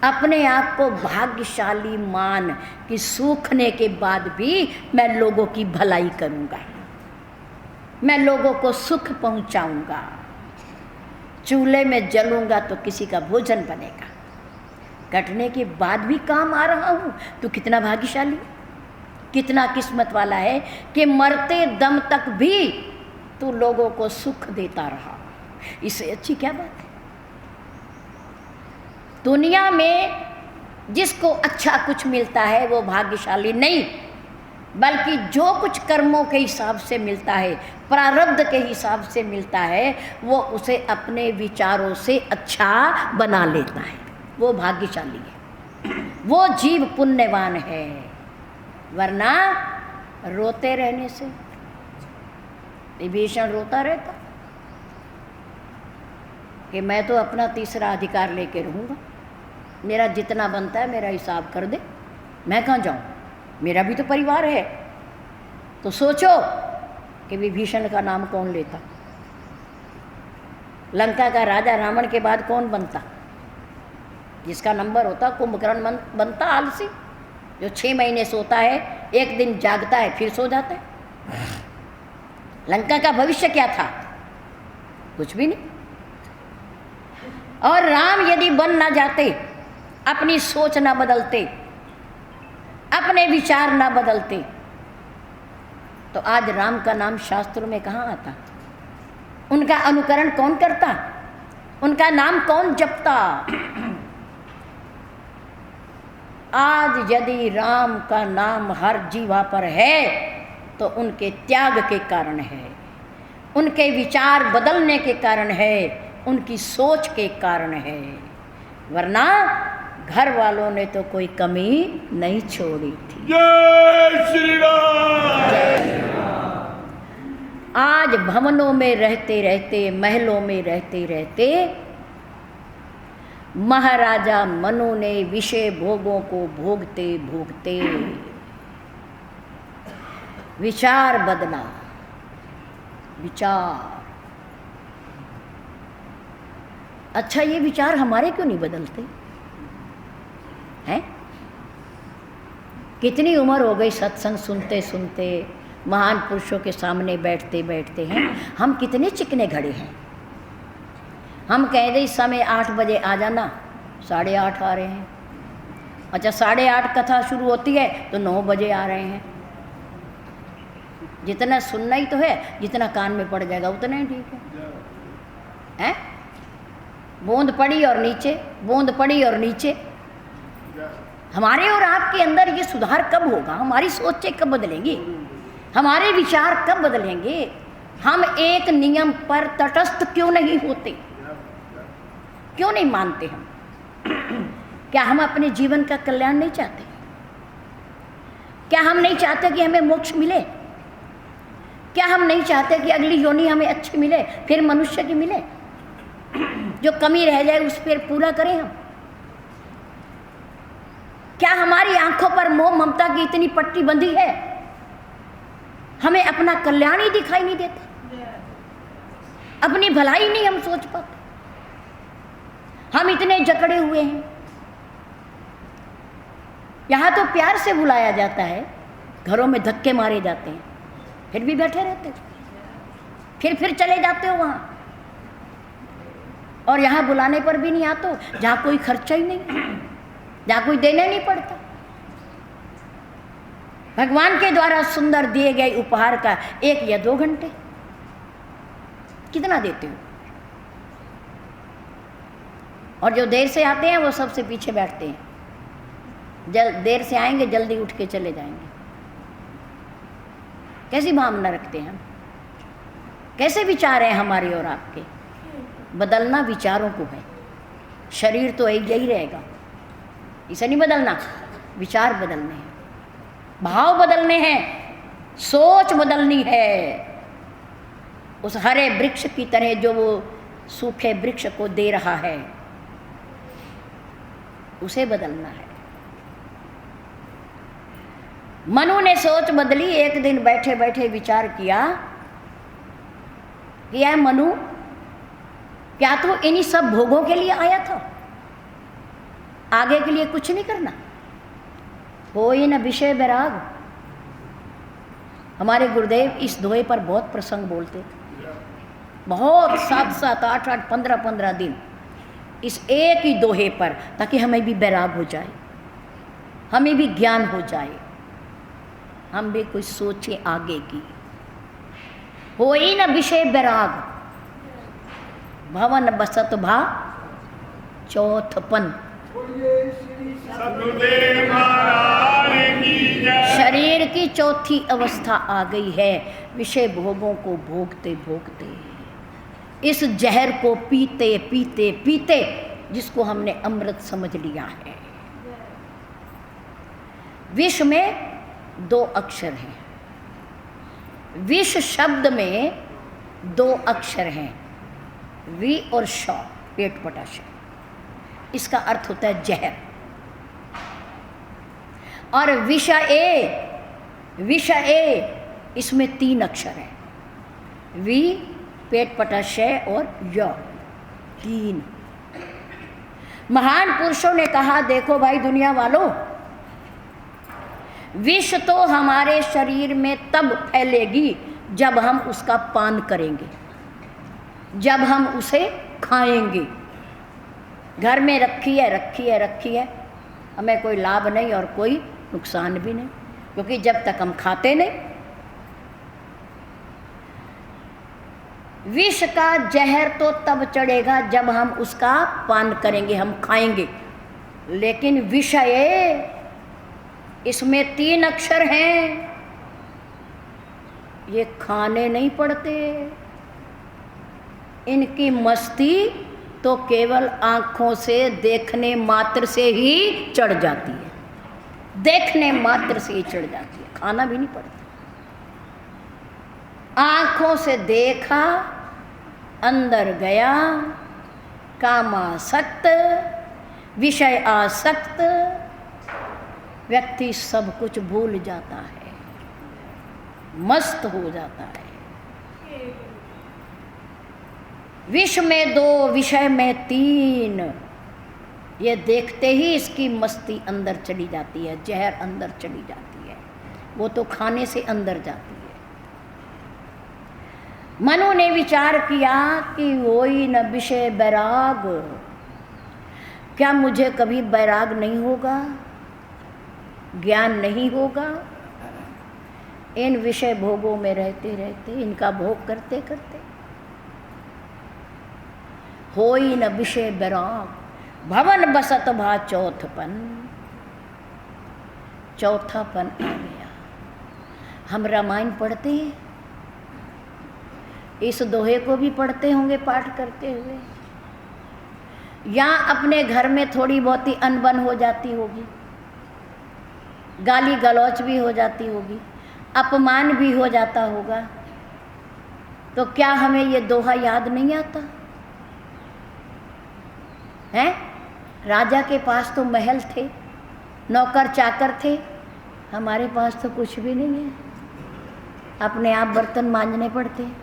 अपने आप को भाग्यशाली मान कि सूखने के बाद भी मैं लोगों की भलाई करूँगा, मैं लोगों को सुख पहुँचाऊँगा। चूल्हे में जलूँगा तो किसी का भोजन बनेगा, कटने के बाद भी काम आ रहा हूँ। तो कितना भाग्यशाली, कितना किस्मत वाला है कि मरते दम तक भी तू लोगों को सुख देता रहा। इससे अच्छी क्या बात है। दुनिया में जिसको अच्छा कुछ मिलता है वो भाग्यशाली नहीं, बल्कि जो कुछ कर्मों के हिसाब से मिलता है, प्रारब्ध के हिसाब से मिलता है, वो उसे अपने विचारों से अच्छा बना लेता है, वो भाग्यशाली है, वो जीव पुण्यवान है। वरना रोते रहने से, विभीषण रोता रहता कि मैं तो अपना तीसरा अधिकार लेके रहूँगा, मेरा जितना बनता है मेरा हिसाब कर दे, मैं कहाँ जाऊँ, मेरा भी तो परिवार है। तो सोचो कि विभीषण का नाम कौन लेता, लंका का राजा रावण के बाद कौन बनता, जिसका नंबर होता कुंभकर्ण बनता, आलसी, जो 6 महीने सोता है, एक दिन जागता है फिर सो जाता है। लंका का भविष्य क्या था, कुछ भी नहीं। और राम यदि बन ना जाते, अपनी सोच ना बदलते, अपने विचार ना बदलते, तो आज राम का नाम शास्त्रों में कहाँ आता, उनका अनुकरण कौन करता, उनका नाम कौन जपता। आज यदि राम का नाम हर जीवा पर है तो उनके त्याग के कारण है, उनके विचार बदलने के कारण है, उनकी सोच के कारण है। वरना घर वालों ने तो कोई कमी नहीं छोड़ी थी। जय श्री राम। आज भवनों में रहते रहते, महलों में रहते रहते महाराजा मनु ने विषय भोगों को भोगते भोगते विचार बदला। विचार, अच्छा ये विचार हमारे क्यों नहीं बदलते हैं? कितनी उम्र हो गई सत्संग सुनते सुनते, महान पुरुषों के सामने बैठते बैठते हैं, हम कितने चिकने घड़े हैं। हम कह दे इस समय 8 बजे आ जाना, 8:30 आ रहे हैं। अच्छा 8:30 कथा शुरू होती है तो 9 बजे आ रहे हैं। जितना सुनना ही तो है, जितना कान में पड़ जाएगा उतना ही ठीक है, हैं? बूंद पड़ी और नीचे, बूंद पड़ी और नीचे। हमारे और आपके अंदर ये सुधार कब होगा? हमारी सोचें कब बदलेंगी? हमारे विचार कब बदलेंगे? हम एक नियम पर तटस्थ क्यों नहीं होते? क्यों नहीं मानते हम? क्या हम अपने जीवन का कल्याण नहीं चाहते? क्या हम नहीं चाहते कि हमें मोक्ष मिले? क्या हम नहीं चाहते कि अगली योनि हमें अच्छी मिले, फिर मनुष्य की मिले? जो कमी रह जाए उस पर पूरा करें हम। क्या हमारी आंखों पर मोह ममता की इतनी पट्टी बंधी है, हमें अपना कल्याण ही दिखाई नहीं देता, अपनी भलाई नहीं हम सोच पाते? हम इतने जकड़े हुए हैं। यहां तो प्यार से बुलाया जाता है, घरों में धक्के मारे जाते हैं, फिर भी बैठे रहते हो, फिर चले जाते हो वहां। और यहाँ बुलाने पर भी नहीं आते, जहाँ कोई खर्चा ही नहीं, जहाँ कोई देना नहीं पड़ता। भगवान के द्वारा सुंदर दिए गए उपहार का 1 या 2 घंटे कितना देते हो? और जो देर से आते हैं वो सबसे पीछे बैठते हैं। देर से आएंगे, जल्दी उठ के चले जाएंगे। कैसी भावना रखते हैं हम? कैसे विचार हैं हमारे और आपके? बदलना विचारों को है, शरीर तो यही रहेगा, इसे नहीं बदलना। विचार बदलने हैं, भाव बदलने हैं, सोच बदलनी है। उस हरे वृक्ष की तरह जो वो सूखे वृक्ष को दे रहा है, उसे बदलना है। मनु ने सोच बदली। एक दिन बैठे बैठे विचार किया कि यह मनु क्या तो इन्हीं सब भोगों के लिए आया था, आगे के लिए कुछ नहीं करना? हो ही न विषय वैराग। हमारे गुरुदेव इस दोहे पर बहुत प्रसंग बोलते थे, बहुत 7-7, 8-8, 15-15 दिन इस एक ही दोहे पर, ताकि हमें भी वैराग हो जाए, हमें भी ज्ञान हो जाए, हम भी कुछ सोचें आगे की। हो ही न विषय वैराग, भवन बसत भा चौथपन। सतगुरुदेव महाराज की जय। शरीर की चौथी अवस्था आ गई है, विषय भोगों को भोगते भोगते, इस जहर को पीते पीते पीते, जिसको हमने अमृत समझ लिया है। विष में 2 अक्षर हैं, विष शब्द में 2 अक्षर हैं, वी और श, पेट पटाश। इसका अर्थ होता है जहर। और विषय इसमें 3 अक्षर हैं, वी, पेट पटाशय और य, 3। महान पुरुषों ने कहा, देखो भाई दुनिया वालों, विष तो हमारे शरीर में तब फैलेगी जब हम उसका पान करेंगे, जब हम उसे खाएंगे। घर में रखी है, हमें कोई लाभ नहीं और कोई नुकसान भी नहीं, क्योंकि जब तक हम खाते नहीं। विष का जहर तो तब चढ़ेगा जब हम उसका पान करेंगे, हम खाएंगे। लेकिन विषय, इसमें 3 अक्षर हैं, ये खाने नहीं पड़ते। इनकी मस्ती तो केवल आँखों से देखने मात्र से ही चढ़ जाती है, देखने मात्र से ही चढ़ जाती है, खाना भी नहीं पड़ता। आँखों से देखा, अंदर गया, कामासक्त, विषय आसक्त, व्यक्ति सब कुछ भूल जाता है, मस्त हो जाता है। विष में 2, विषय में 3, ये देखते ही इसकी मस्ती अंदर चली जाती है, जहर अंदर चली जाती है, वो तो खाने से अंदर जाती है। मनु ने विचार किया कि वही न विषय वैराग, क्या मुझे कभी वैराग नहीं होगा, ज्ञान नहीं होगा? इन विषय भोगों में रहते रहते, इनका भोग करते करते, होई न विषय वैराग, भवन बसत भा चौथपन। चौथापन आ गया। हम रामायण पढ़ते हैं, इस दोहे को भी पढ़ते होंगे पाठ करते हुए, या अपने घर में थोड़ी बहुती अनबन हो जाती होगी, गाली गलौच भी हो जाती होगी, अपमान भी हो जाता होगा, तो क्या हमें ये दोहा याद नहीं आता है? राजा के पास तो महल थे, नौकर चाकर थे, हमारे पास तो कुछ भी नहीं है। अपने आप बर्तन मांजने पड़ते हैं,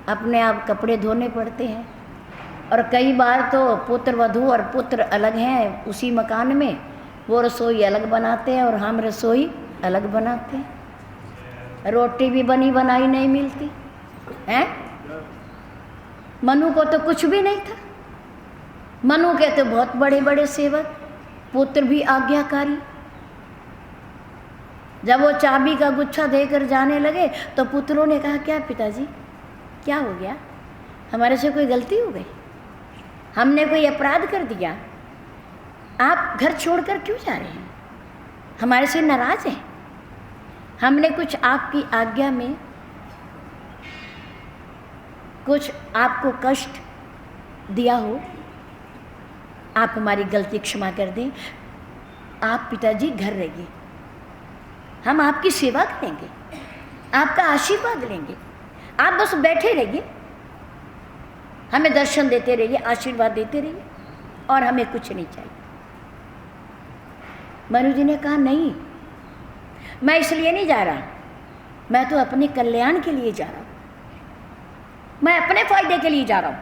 अपने आप कपड़े धोने पड़ते हैं, और कई बार तो पुत्र वधू और पुत्र अलग हैं उसी मकान में, वो रसोई अलग बनाते हैं और हम रसोई अलग बनाते हैं, रोटी भी बनी बनाई नहीं मिलती है। मनु को तो कुछ भी नहीं था, मनु के तो बहुत बड़े बड़े सेवक, पुत्र भी आज्ञाकारी। जब वो चाबी का गुच्छा देकर जाने लगे तो पुत्रों ने कहा, क्या पिताजी क्या हो गया, हमारे से कोई गलती हो गई, हमने कोई अपराध कर दिया, आप घर छोड़कर क्यों जा रहे हैं, हमारे से नाराज हैं, हमने कुछ आपकी आज्ञा में कुछ आपको कष्ट दिया हो, आप हमारी गलती क्षमा कर दें, आप पिताजी घर रहिए, हम आपकी सेवा करेंगे, आपका आशीर्वाद लेंगे, आप बस बैठे रहिए, हमें दर्शन देते रहिए, आशीर्वाद देते रहिए, और हमें कुछ नहीं चाहिए। मनु जी ने कहा, नहीं, मैं इसलिए नहीं जा रहा, मैं तो अपने कल्याण के लिए जा रहा हूँ। मैं अपने फायदे के लिए जा रहा हूं।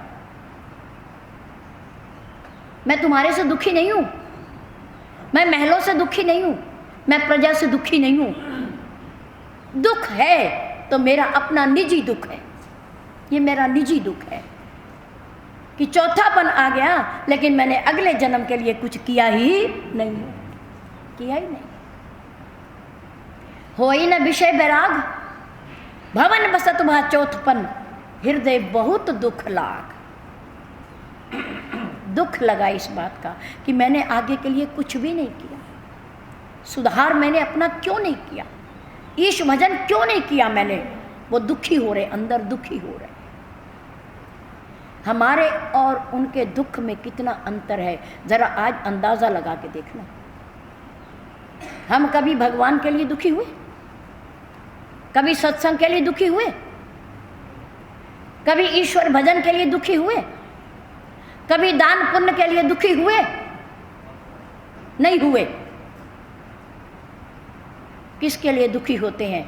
मैं तुम्हारे से दुखी नहीं हूं, मैं महलों से दुखी नहीं हूं, मैं प्रजा से दुखी नहीं हूं। दुख है तो मेरा अपना निजी दुख है, ये मेरा निजी दुख है कि चौथापन आ गया, लेकिन मैंने अगले जन्म के लिए कुछ किया ही नहीं, किया ही नहीं। होई न विषय बैराग, भवन बसत भा चौथपन, हृदय बहुत दुख लाग। दुख लगा इस बात का कि मैंने आगे के लिए कुछ भी नहीं किया, सुधार मैंने अपना क्यों नहीं किया, ईश भजन क्यों नहीं किया मैंने। वो दुखी हो रहे, अंदर दुखी हो रहे। हमारे और उनके दुख में कितना अंतर है, जरा आज अंदाजा लगा के देखना। हम कभी भगवान के लिए दुखी हुए, कभी सत्संग के लिए दुखी हुए, कभी ईश्वर भजन के लिए दुखी हुए, कभी दान पुण्य के लिए दुखी हुए? नहीं हुए। किसके लिए दुखी होते हैं?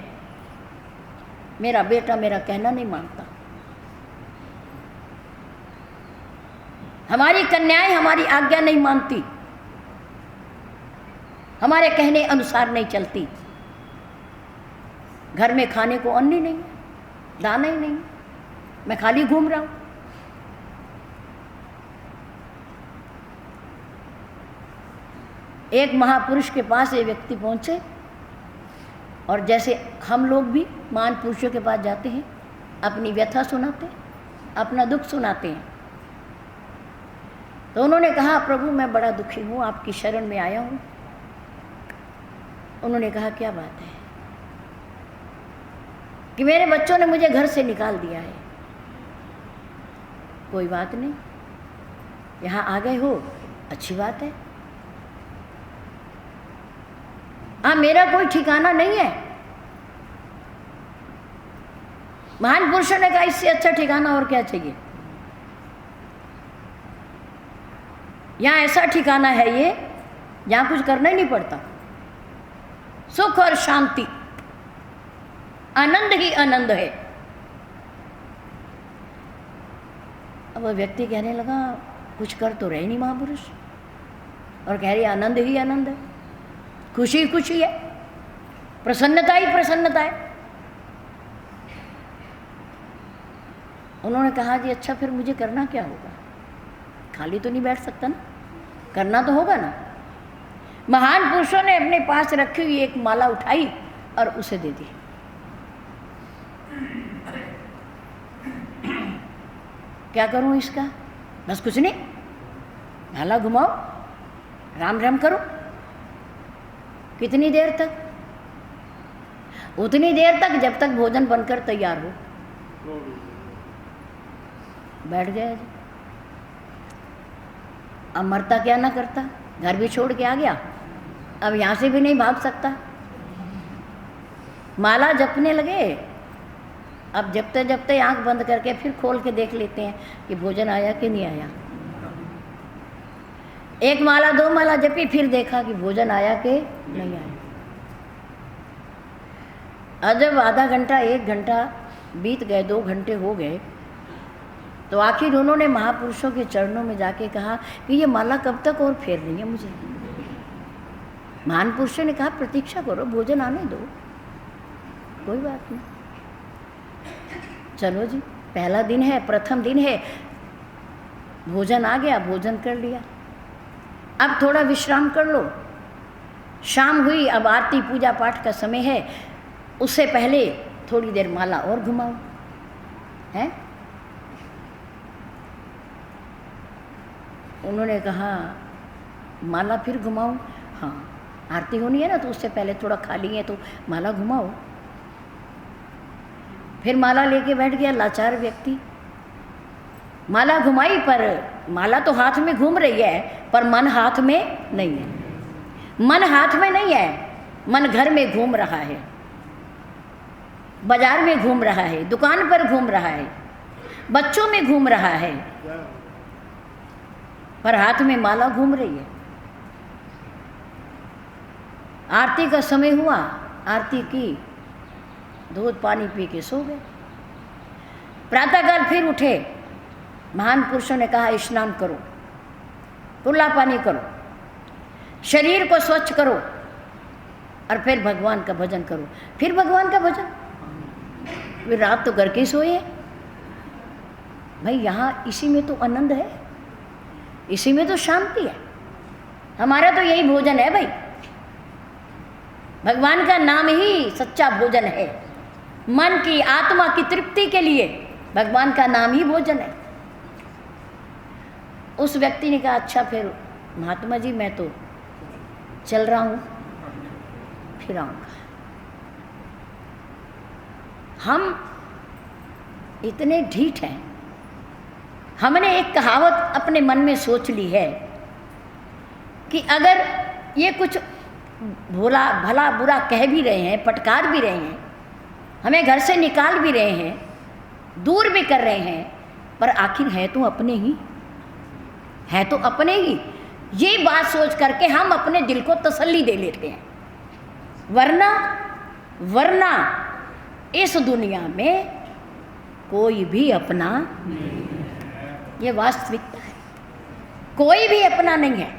मेरा बेटा मेरा कहना नहीं मानता, हमारी कन्याएं हमारी आज्ञा नहीं मानती, हमारे कहने अनुसार नहीं चलती, घर में खाने को अन्न ही नहीं, दाना ही नहीं, मैं खाली घूम रहा हूं। एक महापुरुष के पास ये व्यक्ति पहुंचे, और जैसे हम लोग भी महान पुरुषों के पास जाते हैं, अपनी व्यथा सुनाते हैं, अपना दुख सुनाते हैं। तो उन्होंने कहा, प्रभु मैं बड़ा दुखी हूँ, आपकी शरण में आया हूँ। उन्होंने कहा, क्या बात है? कि मेरे बच्चों ने मुझे घर से निकाल दिया है। कोई बात नहीं, यहाँ आ गए हो, अच्छी बात है। हाँ, मेरा कोई ठिकाना नहीं है। महान पुरुषों ने कहा, इससे अच्छा ठिकाना और क्या चाहिए? यहाँ ऐसा ठिकाना है ये, जहाँ कुछ करना ही नहीं पड़ता, सुख और शांति, आनंद ही आनंद है। अब वह व्यक्ति कहने लगा, कुछ कर तो रहे नहीं महापुरुष, और कह रही आनंद ही आनंद है, खुशी ही खुशी है, प्रसन्नता ही प्रसन्नता है। उन्होंने कहा, जी अच्छा फिर मुझे करना क्या होगा? खाली तो नहीं बैठ सकता ना, करना तो होगा ना। महान पुरुषों ने अपने पास रखी हुई एक माला उठाई और उसे दे दी। क्या करूं इसका? बस कुछ नहीं, माला घुमाओ, राम राम करो। कितनी देर तक? उतनी देर तक जब तक भोजन बनकर तैयार हो। बैठ गया। अब मरता क्या ना करता, घर भी छोड़ के आ गया, अब यहाँ से भी नहीं भाग सकता। माला जपने लगे। अब जपते जपते आंख बंद करके फिर खोल के देख लेते हैं कि भोजन आया कि नहीं आया। एक माला दो माला जपी, फिर देखा कि भोजन आया कि नहीं आया। और जब आधा घंटा एक घंटा बीत गए, 2 घंटे हो गए, तो आखिर उन्होंने महापुरुषों के चरणों में जाके कहा कि ये माला कब तक और फेरनी है मुझे। महान पुरुषों ने कहा, प्रतीक्षा करो, भोजन आने दो, कोई बात नहीं। चलो जी, पहला दिन है, प्रथम दिन है, भोजन आ गया, भोजन कर लिया। अब थोड़ा विश्राम कर लो। शाम हुई, अब आरती पूजा पाठ का समय है, उससे पहले थोड़ी देर माला और घुमाओ, हैं? उन्होंने कहा, माला फिर घुमाऊं? हाँ, आरती होनी है ना, तो उससे पहले थोड़ा खाली है तो माला घुमाओ। फिर माला लेके बैठ गया लाचार व्यक्ति। माला घुमाई, पर माला तो हाथ में घूम रही है, पर मन हाथ में नहीं है। मन हाथ में नहीं है, मन घर में घूम रहा है, बाजार में घूम रहा है, दुकान पर घूम रहा है, बच्चों में घूम रहा है, पर हाथ में माला घूम रही है। आरती का समय हुआ, आरती की, दूध पानी पी के सो गए। प्रातःकाल फिर उठे, महान पुरुषों ने कहा स्नान करो, कुल्ला पानी करो, शरीर को स्वच्छ करो और फिर भगवान का भजन करो। फिर भगवान का भजन, वे रात तो घर के सोए। भाई यहाँ इसी में तो आनंद है, इसी में तो शांति है। हमारा तो यही भोजन है भाई, भगवान का नाम ही सच्चा भोजन है। मन की आत्मा की तृप्ति के लिए भगवान का नाम ही भोजन है। उस व्यक्ति ने कहा अच्छा फिर महात्मा जी मैं तो चल रहा हूँ, फिर आऊँगा। हम इतने ढीठ हैं, हमने एक कहावत अपने मन में सोच ली है कि अगर ये कुछ भला बुरा कह भी रहे हैं, फटकार भी रहे हैं, हमें घर से निकाल भी रहे हैं, दूर भी कर रहे हैं, पर आखिर है तो अपने ही, है तो अपने ही। ये बात सोच करके हम अपने दिल को तसल्ली दे लेते हैं। वरना इस दुनिया में कोई भी अपना, ये वास्तविकता है, कोई भी अपना नहीं है।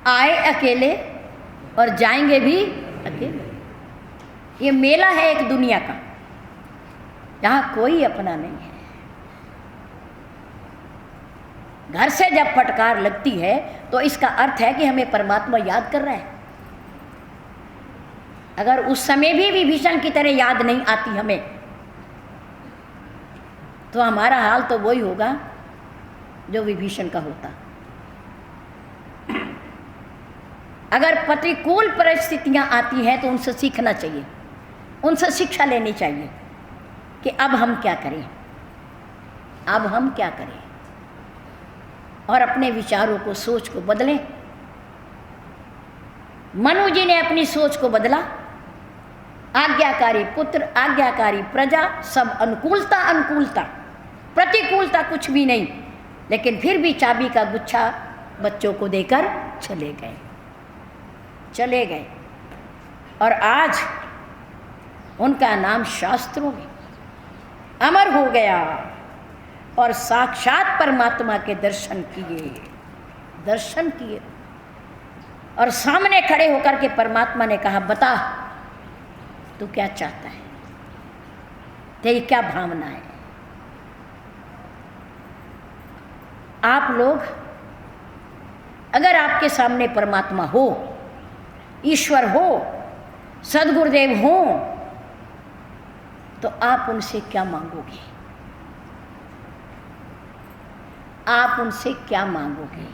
आए अकेले और जाएंगे भी अकेले। ये मेला है एक दुनिया का, जहाँ कोई अपना नहीं है। घर से जब फटकार लगती है तो इसका अर्थ है कि हमें परमात्मा याद कर रहा है। अगर उस समय भी विभीषण की तरह याद नहीं आती हमें, तो हमारा हाल तो वही होगा जो विभीषण का होता। अगर प्रतिकूल परिस्थितियां आती हैं तो उनसे सीखना चाहिए, उनसे शिक्षा लेनी चाहिए कि अब हम क्या करें, अब हम क्या करें, और अपने विचारों को, सोच को बदलें। मनु जी ने अपनी सोच को बदला। आज्ञाकारी पुत्र, आज्ञाकारी प्रजा, सब अनुकूलता, प्रतिकूलता कुछ भी नहीं, लेकिन फिर भी चाबी का गुच्छा बच्चों को देकर चले गए। और आज उनका नाम शास्त्रों में अमर हो गया और साक्षात परमात्मा के दर्शन किए। और सामने खड़े होकर के परमात्मा ने कहा बता तू क्या चाहता है, तेरी क्या भावना है। आप लोग अगर आपके सामने परमात्मा हो, ईश्वर हो, सद्गुरुदेव हो, तो आप उनसे क्या मांगोगे? आप उनसे क्या मांगोगे?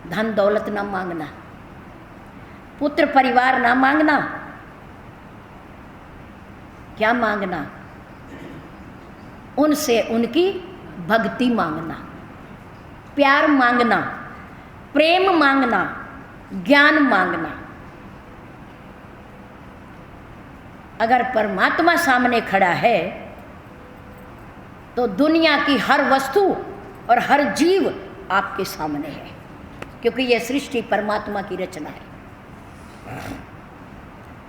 धन दौलत ना मांगना, पुत्र परिवार ना मांगना, क्या मांगना? उनसे उनकी भक्ति मांगना, प्यार मांगना, प्रेम मांगना, ज्ञान मांगना। अगर परमात्मा सामने खड़ा है तो दुनिया की हर वस्तु और हर जीव आपके सामने है, क्योंकि यह सृष्टि परमात्मा की रचना है।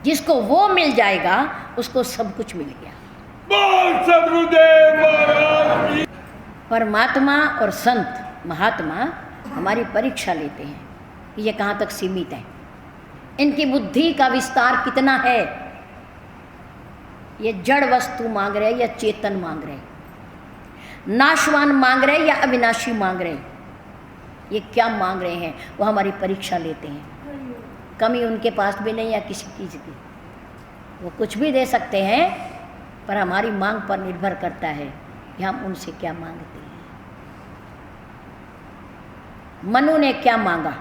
जिसको वो मिल जाएगा उसको सब कुछ मिल गया। परमात्मा और संत महात्मा हमारी परीक्षा लेते हैं कि ये कहाँ तक सीमित है, इनकी बुद्धि का विस्तार कितना है, ये जड़ वस्तु मांग रहे या चेतन मांग रहे, नाशवान मांग रहे या अविनाशी मांग रहे, ये क्या मांग रहे हैं, वो हमारी परीक्षा लेते हैं। कमी उनके पास भी नहीं या किसी चीज़ की, वो कुछ भी दे सकते हैं, पर हमारी मांग पर निर्भर करता है कि हम उनसे क्या मांगते हैं। मनु ने क्या मांगा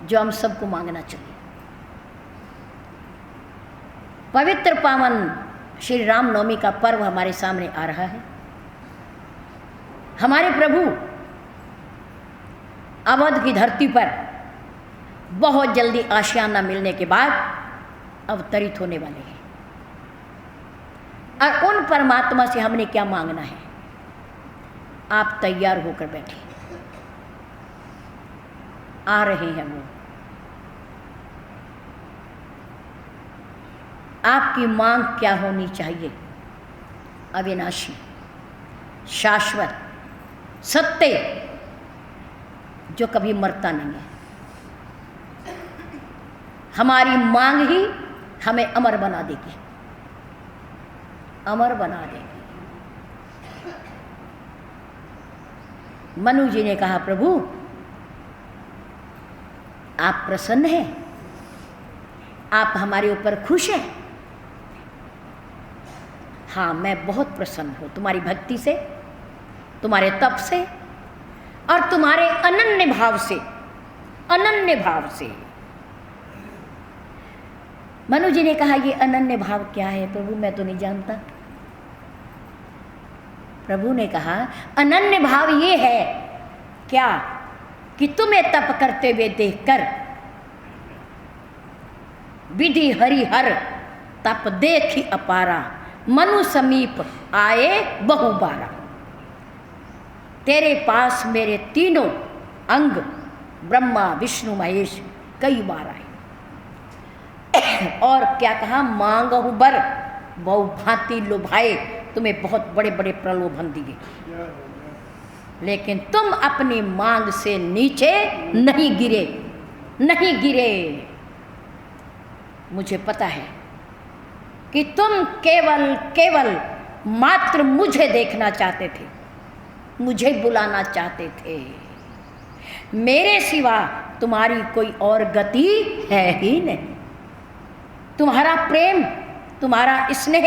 जो हम सबको मांगना चाहिए। पवित्र पावन श्री राम नवमी का पर्व हमारे सामने आ रहा है। हमारे प्रभु अवध की धरती पर बहुत जल्दी आशियाना मिलने के बाद अवतरित होने वाले हैं, और उन परमात्मा से हमने क्या मांगना है। आप तैयार होकर बैठे, आ रहे हैं वो। आपकी मांग क्या होनी चाहिए? अविनाशी, शाश्वत, सत्य, जो कभी मरता नहीं है। हमारी मांग ही हमें अमर बना देगी, अमर बना देगी। मनु जी ने कहा, प्रभु आप प्रसन्न हैं, आप हमारे ऊपर खुश हैं? हाँ, मैं बहुत प्रसन्न हूं तुम्हारी भक्ति से, तुम्हारे तप से और तुम्हारे अनन्य भाव से, अनन्य भाव से। मनु जी ने कहा, ये अनन्य भाव क्या है प्रभु, मैं तो नहीं जानता। प्रभु ने कहा, अनन्य भाव ये है क्या कि तुम्हें तप करते हुए देखकर विधि हरिहर तप देखी अपारा, मनु समीप आए बहुबारा। तेरे पास मेरे तीनों अंग ब्रह्मा विष्णु महेश कई बार आए। और क्या कहा, मांगहु बर बहु भांति लुभाए, तुम्हें बहुत बड़े बड़े प्रलोभन दिए, लेकिन तुम अपनी मांग से नीचे नहीं गिरे, नहीं गिरे। मुझे पता है कि तुम केवल केवल मात्र मुझे देखना चाहते थे, मुझे बुलाना चाहते थे। मेरे सिवा तुम्हारी कोई और गति है ही नहीं। तुम्हारा प्रेम, तुम्हारा स्नेह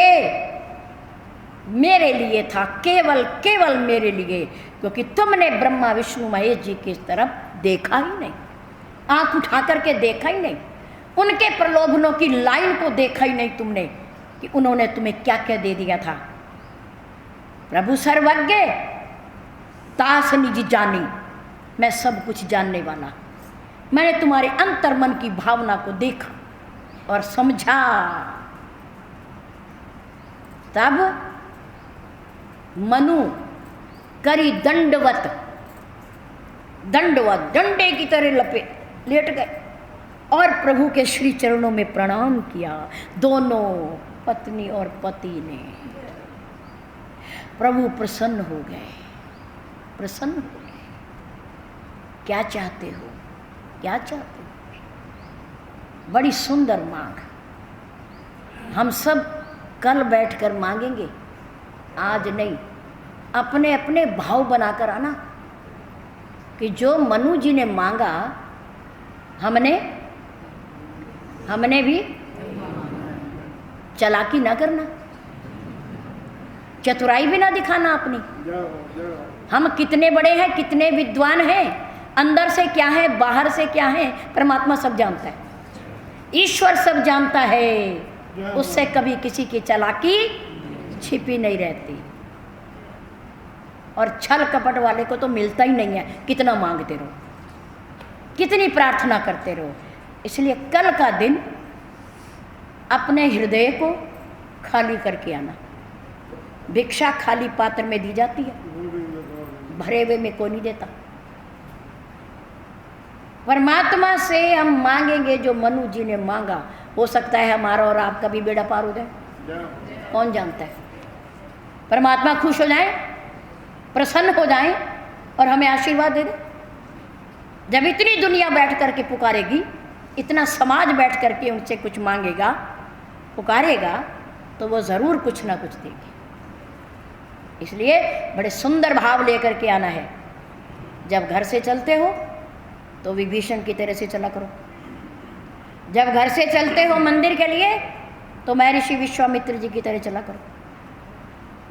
मेरे लिए था, केवल केवल मेरे लिए, क्योंकि तुमने ब्रह्मा विष्णु महेश जी की तरफ देखा ही नहीं, आंख उठा करके देखा ही नहीं, उनके प्रलोभनों की लाइन को देखा ही नहीं तुमने कि उन्होंने तुम्हें क्या क्या दे दिया था। प्रभु सर्वज्ञ तास निज जानी, मैं सब कुछ जानने वाला। मैंने तुम्हारे अंतर्मन की भावना को देखा और समझा। तब मनु करी दंडवत, दंडवत डंडे की तरह लेट गए और प्रभु के श्री चरणों में प्रणाम किया। दोनों पत्नी और पति ने। प्रभु प्रसन्न हो गए, प्रसन्न हो गए। क्या चाहते हो, क्या चाहते हो? बड़ी सुंदर मांग। हम सब कल बैठकर मांगेंगे, आज नहीं। अपने अपने भाव बनाकर आना कि जो मनु जी ने मांगा, हमने भी चालाकी ना करना, चतुराई भी ना दिखाना अपनी। हम कितने बड़े हैं, कितने विद्वान हैं, अंदर से क्या है, बाहर से क्या है, परमात्मा सब जानता है, ईश्वर सब जानता है। उससे कभी किसी की चालाकी छिपी नहीं रहती। और छल कपट वाले को तो मिलता ही नहीं है, कितना मांगते रहो, कितनी प्रार्थना करते रहो। इसलिए कल का दिन अपने हृदय को खाली करके आना। भिक्षा खाली पात्र में दी जाती है, भरे हुए में कोई नहीं देता। परमात्मा से हम मांगेंगे जो मनु जी ने मांगा। हो सकता है हमारा और आपका भी बेड़ा पार हो जाए, कौन जानता है। परमात्मा खुश हो जाए, प्रसन्न हो जाए और हमें आशीर्वाद दे दे। जब इतनी दुनिया बैठ करके पुकारेगी, इतना समाज बैठ करके उनसे कुछ मांगेगा, पुकारेगा, तो वो ज़रूर कुछ ना कुछ देगी। इसलिए बड़े सुंदर भाव लेकर के आना है। जब घर से चलते हो तो विभीषण की तरह से चला करो। जब घर से चलते हो मंदिर के लिए तो महर्षि विश्वामित्र जी की तरह चला करो,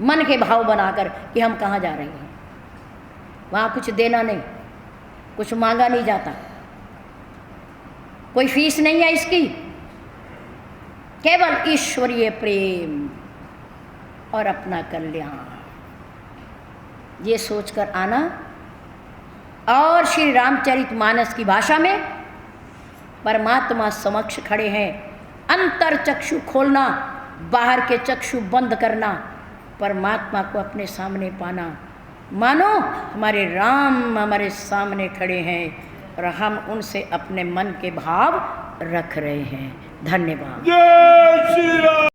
मन के भाव बनाकर कि हम कहाँ जा रहे हैं। वहाँ कुछ देना नहीं, कुछ मांगा नहीं जाता, कोई फीस नहीं है इसकी, केवल ईश्वरीय प्रेम और अपना कल्याण, ये सोचकर आना। और श्री रामचरितमानस की भाषा में परमात्मा समक्ष खड़े हैं। अंतर चक्षु खोलना, बाहर के चक्षु बंद करना, परमात्मा को अपने सामने पाना। मानो हमारे राम हमारे सामने खड़े हैं और हम उनसे अपने मन के भाव रख रहे हैं। धन्यवाद। जय श्री राम।